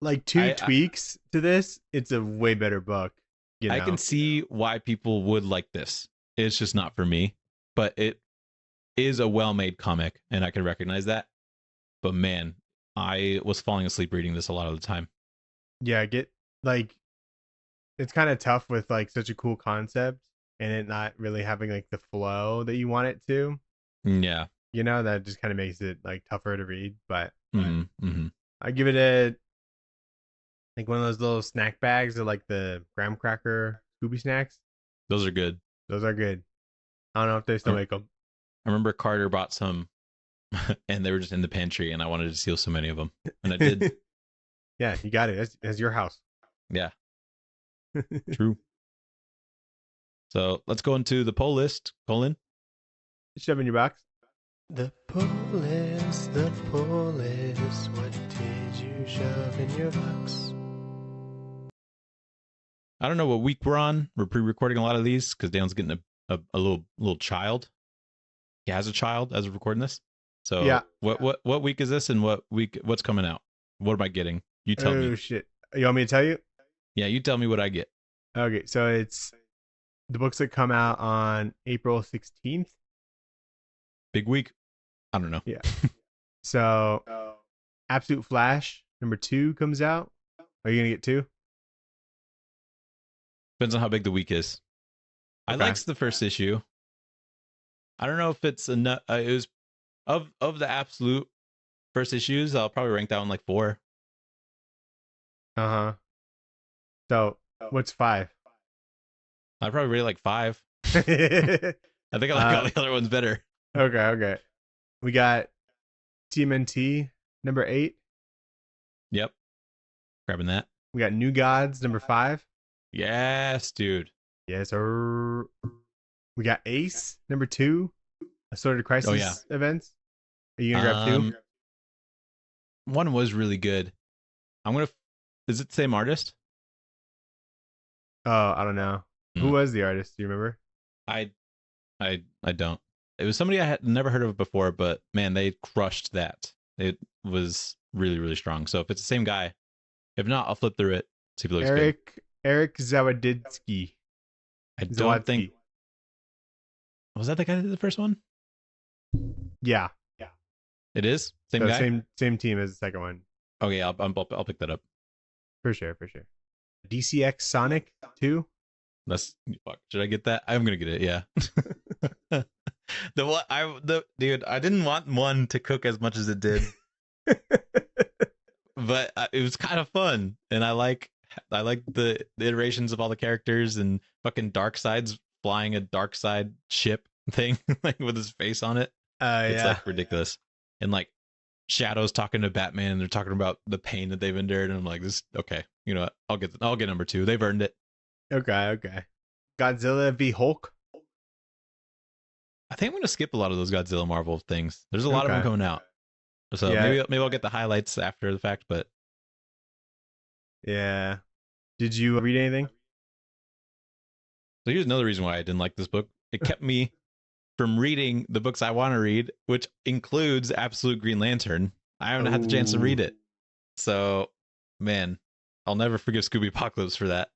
like two tweaks to this, it's a way better book. You know? I can see why people would like this. It's just not for me, but it is a well-made comic and I can recognize that. But man, I was falling asleep reading this a lot of the time. Yeah, it's kind of tough with like such a cool concept and it not really having like the flow that you want it to. Yeah. You know, that just kind of makes it like tougher to read, but mm-hmm. I give it like one of those little snack bags of like the graham cracker Scooby snacks. Those are good. I don't know if they still make them. I remember Carter bought some and they were just in the pantry and I wanted to steal so many of them. And I did. Yeah, you got it. That's your house. Yeah. True. So let's go into the poll list. Colin. Shove in your box. The pull is, what did you shove in your box? I don't know what week we're on. We're pre-recording a lot of these because Dale's getting a little child. He has a child as of recording this. So yeah. What week is this, and what's coming out? What am I getting? You tell me. Oh shit! You want me to tell you? Yeah, you tell me what I get. Okay, so it's the books that come out on April 16th. Big week. I don't know. Yeah. So Absolute Flash #2 comes out. Are you gonna get 2? Depends on how big the week is. Okay. I liked the first issue. I don't know if it's enough. It was of the absolute first issues. I'll probably rank that one like 4. So what's 5? I'd probably rate it like 5. I think I like all the other ones better. Okay. We got TMNT #8. Yep. Grabbing that. We got New Gods #5. Yes, dude. Yes, sir. We got Ace #2. Assorted Crisis events. Are you gonna grab 2? One was really good. Is it the same artist? Oh, I don't know. Who was the artist? Do you remember? I don't. It was somebody I had never heard of before, but man, they crushed that. It was really, really strong. So if it's the same guy, if not, I'll flip through it. See if it looks good. Eric Zawadinsky. I don't think. Was that the guy that did the first one? Yeah. It is same guy. Same team as the second one. Okay, I'll pick that up. For sure. DCX Sonic 2. Fuck. Should I get that? I'm gonna get it. Yeah. Dude, I didn't want one to cook as much as it did, but it was kind of fun, and I like the iterations of all the characters and fucking Darkseid's flying a Darkseid ship thing like with his face on it. It's like ridiculous, and like Shadow's talking to Batman, and they're talking about the pain that they've endured, and I'm like, this okay. You know what? I'll get #2. They've earned it. Okay. Godzilla v Hulk. I think I'm gonna skip a lot of those Godzilla Marvel things. There's a lot of them coming out, so maybe I'll get the highlights after the fact. But yeah, did you read anything? So here's another reason why I didn't like this book. It kept me from reading the books I want to read, which includes Absolute Green Lantern. I haven't had the chance to read it, so man, I'll never forgive Scooby Apocalypse for that.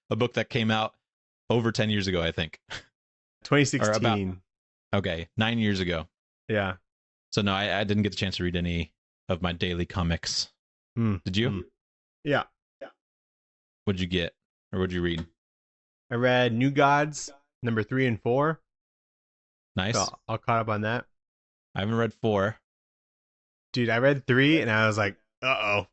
A book that came out over 10 years ago, I think. 2016. Okay, 9 years ago. Yeah. So no, I didn't get the chance to read any of my daily comics. Did you? Yeah. What'd you get? Or what'd you read? I read New Gods #3 and 4. Nice. So I'll caught up on that. I haven't read 4. Dude, I read 3 and I was like, uh-oh.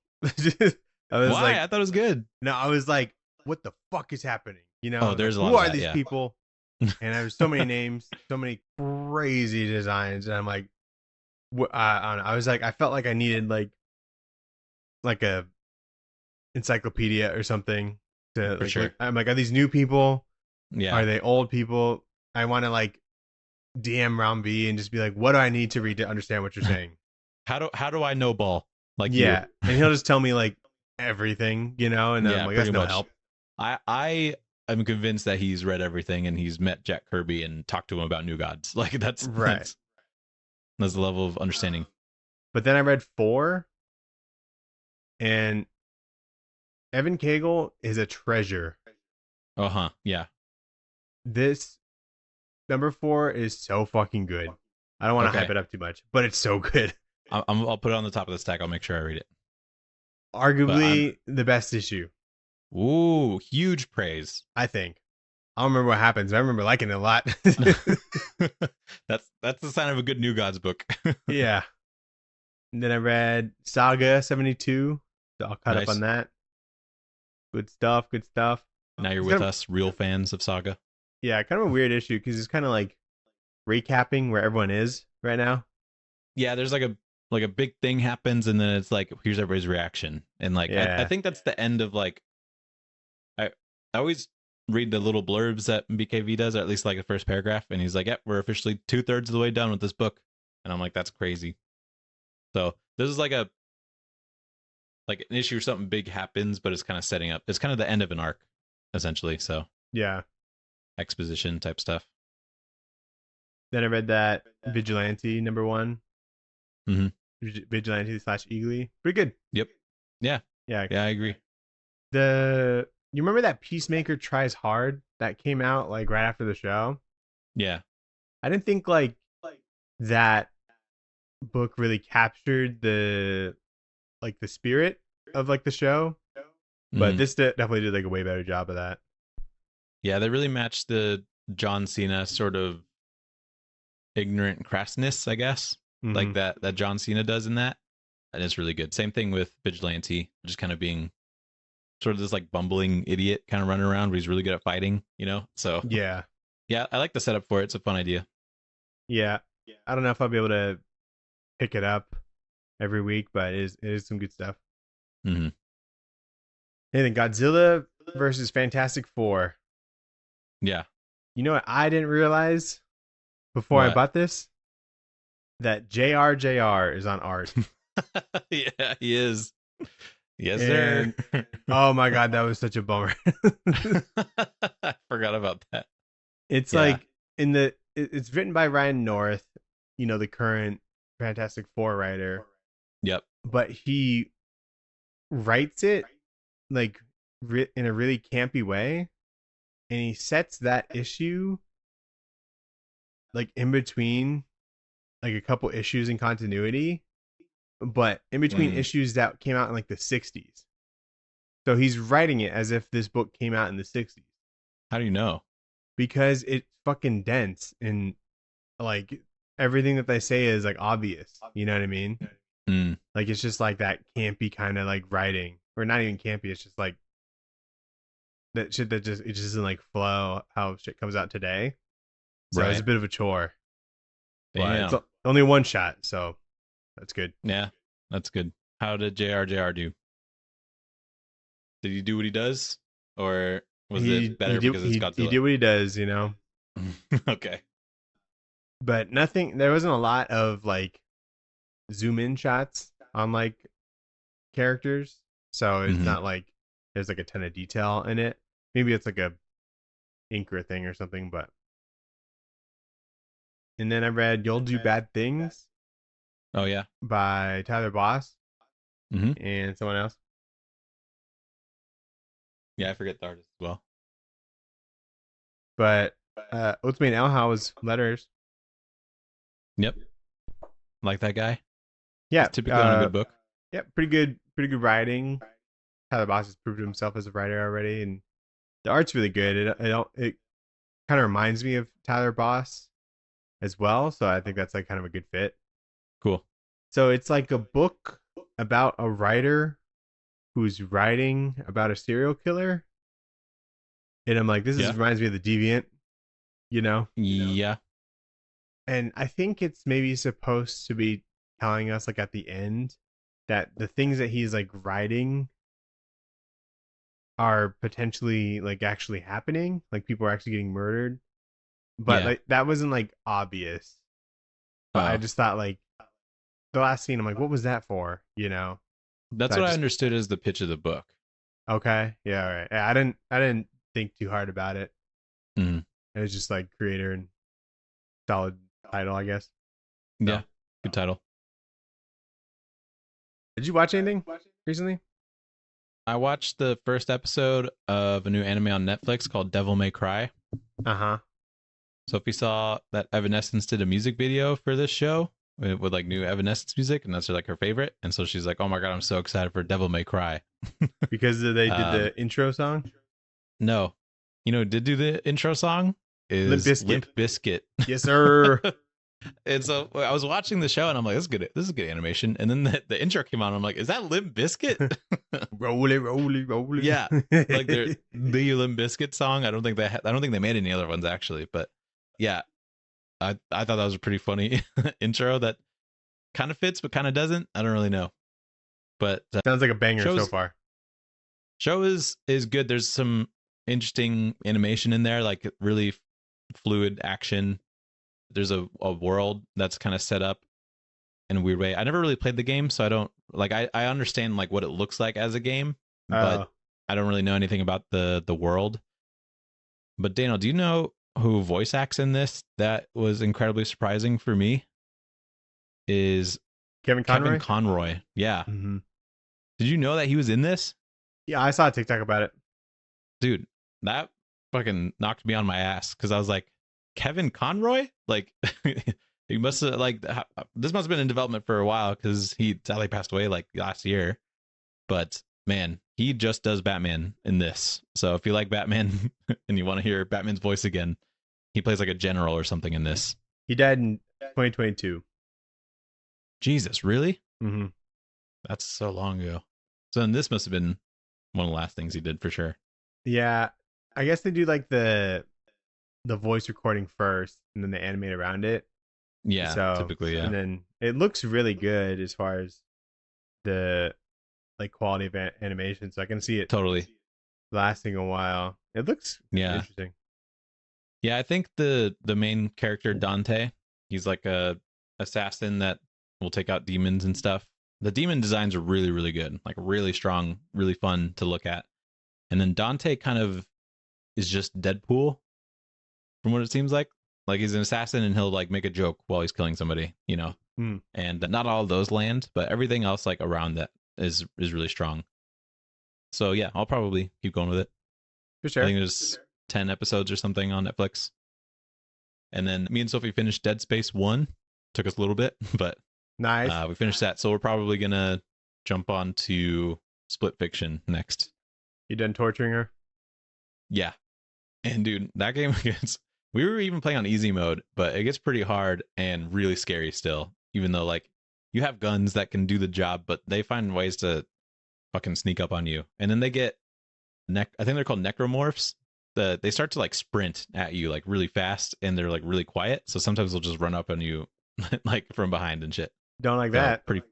Why? I thought it was good. No, I was like, what the fuck is happening? You know, there's like, a lot who are these people? And there's so many names, so many crazy designs, and I'm like, I don't know. I was like, I felt like I needed like a encyclopedia or something to For sure. I'm like, are these new people? Yeah. Are they old people? I want to like DM Round B and just be like, what do I need to read to understand what you're saying? How do I know ball? Like you? And he'll just tell me like everything, you know, and I'm like, that's no help. I am convinced that he's read everything and he's met Jack Kirby and talked to him about New Gods. Like that's right. That's the level of understanding. But then I read 4, and Evan Cagle is a treasure. Yeah. This #4 is so fucking good. I don't want to hype it up too much, but it's so good. I'll put it on the top of the stack. I'll make sure I read it. Arguably the best issue. Ooh, huge praise. I think. I don't remember what happens, but I remember liking it a lot. That's the sign of a good New Gods book. Yeah. And then I read Saga 72. So I'll caught up on that. Good stuff. Now you're with us, real fans of Saga. Yeah, kind of a weird issue because it's kind of like recapping where everyone is right now. Yeah, there's like a big thing happens, and then it's like, here's everybody's reaction. And like I think that's the end of like I always read the little blurbs that BKV does, or at least like the first paragraph, and he's like, "Yep, we're officially 2/3 of the way done with this book," and I'm like, "That's crazy." So this is like an issue where something big happens, but it's kind of setting up. It's kind of the end of an arc, essentially. So Yeah. exposition type stuff. Then I read that Vigilante #1. Mm-hmm. Vigilante / Eagly. Pretty good. Yep. Yeah. Yeah. Yeah, I agree. You remember that Peacemaker Tries Hard that came out like right after the show? Yeah. I didn't think like that book really captured the spirit of like the show, but this definitely did like a way better job of that. Yeah, they really matched the John Cena sort of ignorant crassness, I guess, like that John Cena does in that, and it's really good. Same thing with Vigilante, just kind of being sort of this like bumbling idiot kind of running around, but he's really good at fighting, you know? So yeah, I like the setup for it. It's a fun idea. Yeah. I don't know if I'll be able to pick it up every week, but it is some good stuff. Mm-hmm. And then Godzilla versus Fantastic Four. Yeah. You know what I didn't realize before I bought this? That JR is on art. Yeah, he is. Yes, sir. Oh my god, that was such a bummer. I forgot about that. It's like it's written by Ryan North, the current Fantastic Four writer. Yep. But he writes it like in a really campy way, and he sets that issue like in between like a couple issues in continuity, but in between issues that came out in like the 60s. So he's writing it as if this book came out in the 60s. How do you know? Because it's fucking dense and like everything that they say is like obvious. You know what I mean? Like it's just like that campy kind of like writing, or not even campy. It's just like that shit that it just doesn't like flow how shit comes out today. So it's a bit of a chore. Damn. But it's only one shot, so that's good. Yeah, that's good. How did JR do? Did he do what he does, or was it better because it's Godzilla? He did what he does, Okay. But nothing. There wasn't a lot of like zoom in shots on like characters, so it's not like there's like a ton of detail in it. Maybe it's like a inker thing or something, but. And then I read "You'll Do Bad Things." Oh yeah, by Tyler Boss and someone else. Yeah, I forget the artist as well. But Oatsman Elhow's letters. Yep, like that guy. Yeah, he's typically on a good book. Yeah, pretty good writing. Tyler Boss has proved himself as a writer already, and the art's really good. It kind of reminds me of Tyler Boss as well, so I think that's like kind of a good fit. Cool. So it's like a book about a writer who's writing about a serial killer, and I'm like, this reminds me of The Deviant, Yeah. And I think it's maybe supposed to be telling us like at the end that the things that he's like writing are potentially like actually happening, like people are actually getting murdered, but like that wasn't like obvious. But I just thought like the last scene, I'm like, what was that for? That's what I understood as the pitch of the book. Okay, yeah, all right. Yeah, I didn't think too hard about it. It was just like creator and solid title, I guess. Yeah, good title. Did you watch anything recently? I watched the first episode of a new anime on Netflix called Devil May Cry. Sophie saw that Evanescence did a music video for this show with like new Evanescence music, and that's like her favorite. And so she's like, "Oh my god, I'm so excited for Devil May Cry." Because they did the intro song? No. Who did do the intro song? Is Limp Bizkit. Yes, sir. And so I was watching the show and I'm like, this is good animation. And then the intro came on and I'm like, is that Limp Bizkit? Roll it. Yeah. Like the Limp Bizkit song. I don't think they made any other ones actually, but yeah. I thought that was a pretty funny intro that kind of fits but kind of doesn't. I don't really know. But sounds like a banger so far. Show is good. There's some interesting animation in there, like really fluid action. There's a world that's kind of set up in a weird way. I never really played the game, so I don't like. I understand like what it looks like as a game, but I don't really know anything about the world. But Daniel, do you know who voice acts in this? That was incredibly surprising for me. Is Kevin Conroy? Yeah. Mm-hmm. Did you know that he was in this? Yeah, I saw a TikTok about it. Dude, that fucking knocked me on my ass because I was like, Kevin Conroy? Like, he must have, like, this must have been in development for a while because he sadly passed away like last year. But man, he just does Batman in this. So if you like Batman and you want to hear Batman's voice again, he plays like a general or something in this. He died in 2022. Jesus, really? Mm-hmm. That's so long ago. So then this must have been one of the last things he did for sure. Yeah, I guess they do like the voice recording first, and then they animate around it. Yeah, so, typically, yeah. And then it looks really good as far as the like quality of animation. So I can see it totally lasting a while. It looks interesting. Yeah, I think the main character Dante, he's like a assassin that will take out demons and stuff. The demon designs are really, really good, like really strong, really fun to look at. And then Dante kind of is just Deadpool, from what it seems like. Like he's an assassin and he'll like make a joke while he's killing somebody, you know. And not all of those land, but everything else like around that is really strong. So yeah, I'll probably keep going with it. For sure. I think there's 10 episodes or something on Netflix. And then me and Sophie finished Dead Space 1. Took us a little bit, but nice. We finished that. So we're probably going to jump on to Split Fiction next. You done torturing her? Yeah. And dude, that game gets... We were even playing on easy mode, but it gets pretty hard and really scary still. Even though like you have guns that can do the job, but they find ways to fucking sneak up on you. And then they get... I think they're called necromorphs. They start to like sprint at you like really fast and they're like really quiet. So sometimes they'll just run up on you like from behind and shit. Don't like that. Pretty.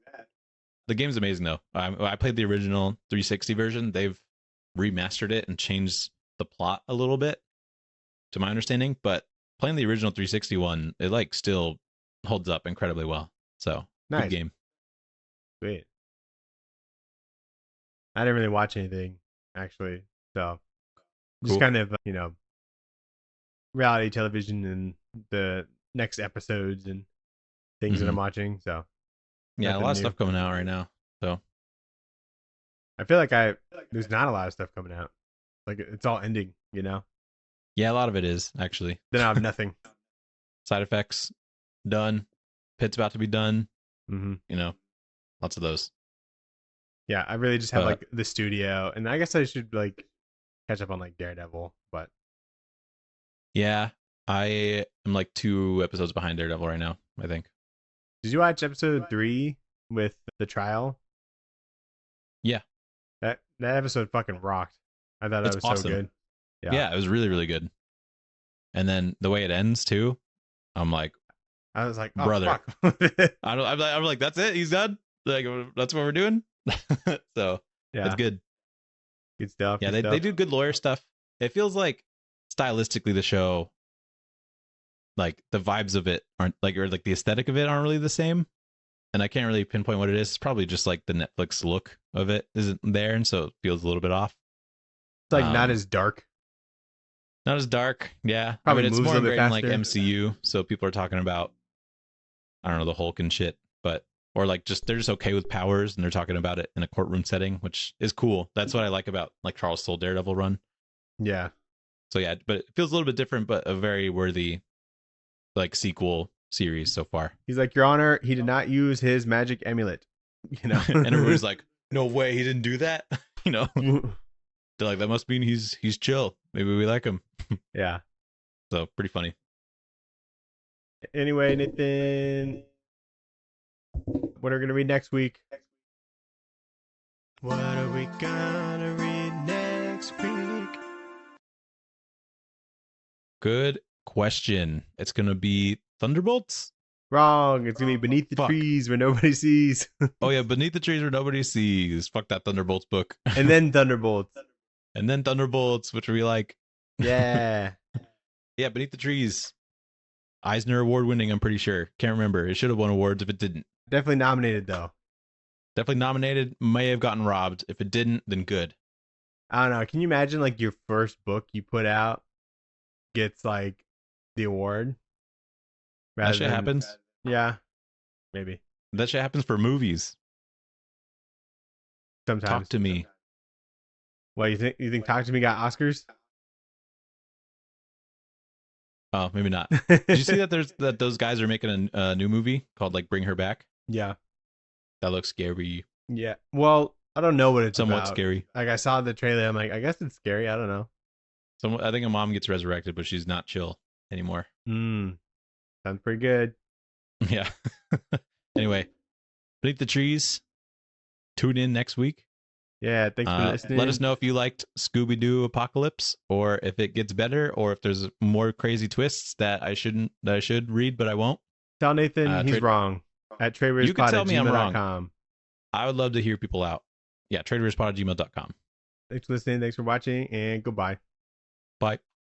The game's amazing though. I played the original 360 version. They've remastered it and changed the plot a little bit, to my understanding. But playing the original 360 one, it like still holds up incredibly well. So nice. Good game. Sweet. I didn't really watch anything actually, so just kind of reality television and the next episodes and things that I'm watching. So yeah, a lot of stuff coming out right now. So I feel like there's not a lot of stuff coming out. Like it's all ending, you know? Yeah, a lot of it is actually. Then I have nothing. Side Effects done. Pit's about to be done. Mm-hmm. You know, lots of those. Yeah, I really just have like the studio, and I guess I should like catch up on like Daredevil, but yeah, I am like 2 episodes behind Daredevil right now, I think. Did you watch episode 3 with the trial? Yeah. That episode fucking rocked. I thought that was awesome. So good. Yeah, it was really, really good. And then the way it ends too, I'm like, I was like, oh, brother. Fuck. I'm like, that's it? He's done? Like, that's what we're doing? So yeah, that's good. Good stuff. Yeah, they do good lawyer stuff. It feels like stylistically the show, like the vibes of it aren't like, or like the aesthetic of it aren't really the same. And I can't really pinpoint what it is. It's probably just like the Netflix look of it isn't there, and so it feels a little bit off. It's like not as dark. Not as dark, yeah. Probably it's more ingrained in like MCU, so people are talking about, I don't know, the Hulk and shit, but or like just they're just okay with powers and they're talking about it in a courtroom setting, which is cool. That's what I like about like Charles Soule Daredevil run. Yeah. So yeah, but it feels a little bit different, but a very worthy like sequel series so far. He's like, Your Honor, he did not use his magic amulet. You know, and everybody's like, no way, he didn't do that. You know, they're like, that must mean he's chill. Maybe we like him. Yeah. So pretty funny. Anyway, Nathan, what are we gonna read next week? What are we gonna read next week? Good question. It's gonna be Thunderbolts? Wrong. It's gonna be Beneath the Trees Where Nobody Sees. Oh yeah, Beneath the Trees Where Nobody Sees. Fuck that Thunderbolts book. And then Thunderbolts. And then Thunderbolts, which we like. Yeah. Yeah, Beneath the Trees. Eisner Award winning, I'm pretty sure. Can't remember. It should have won awards if it didn't. Definitely nominated though. Definitely nominated. May have gotten robbed. If it didn't, then good. I don't know. Can you imagine like your first book you put out gets like the award? That shit happens. Yeah, maybe. That shit happens for movies. Sometimes. Talk to me. What you think? You think Talk to Me got Oscars? Oh, maybe not. Did you see that those guys are making a new movie called like Bring Her Back? Yeah. That looks scary. Yeah. Well, I don't know what it's somewhat about. Scary. Like I saw the trailer, I'm like, I guess it's scary. I don't know. I think a mom gets resurrected, but she's not chill anymore. Sounds pretty good. Yeah. Anyway, Beneath the Trees. Tune in next week. Yeah, thanks for listening. Let us know if you liked Scooby-Doo Apocalypse, or if it gets better, or if there's more crazy twists that I should read, but I won't. Tell Nathan he's wrong at tradewaiterspod@gmail.com. You can tell me I'm wrong. I would love to hear people out. Yeah, tradewaiterspod@gmail.com. Thanks for listening. Thanks for watching, and goodbye. Bye.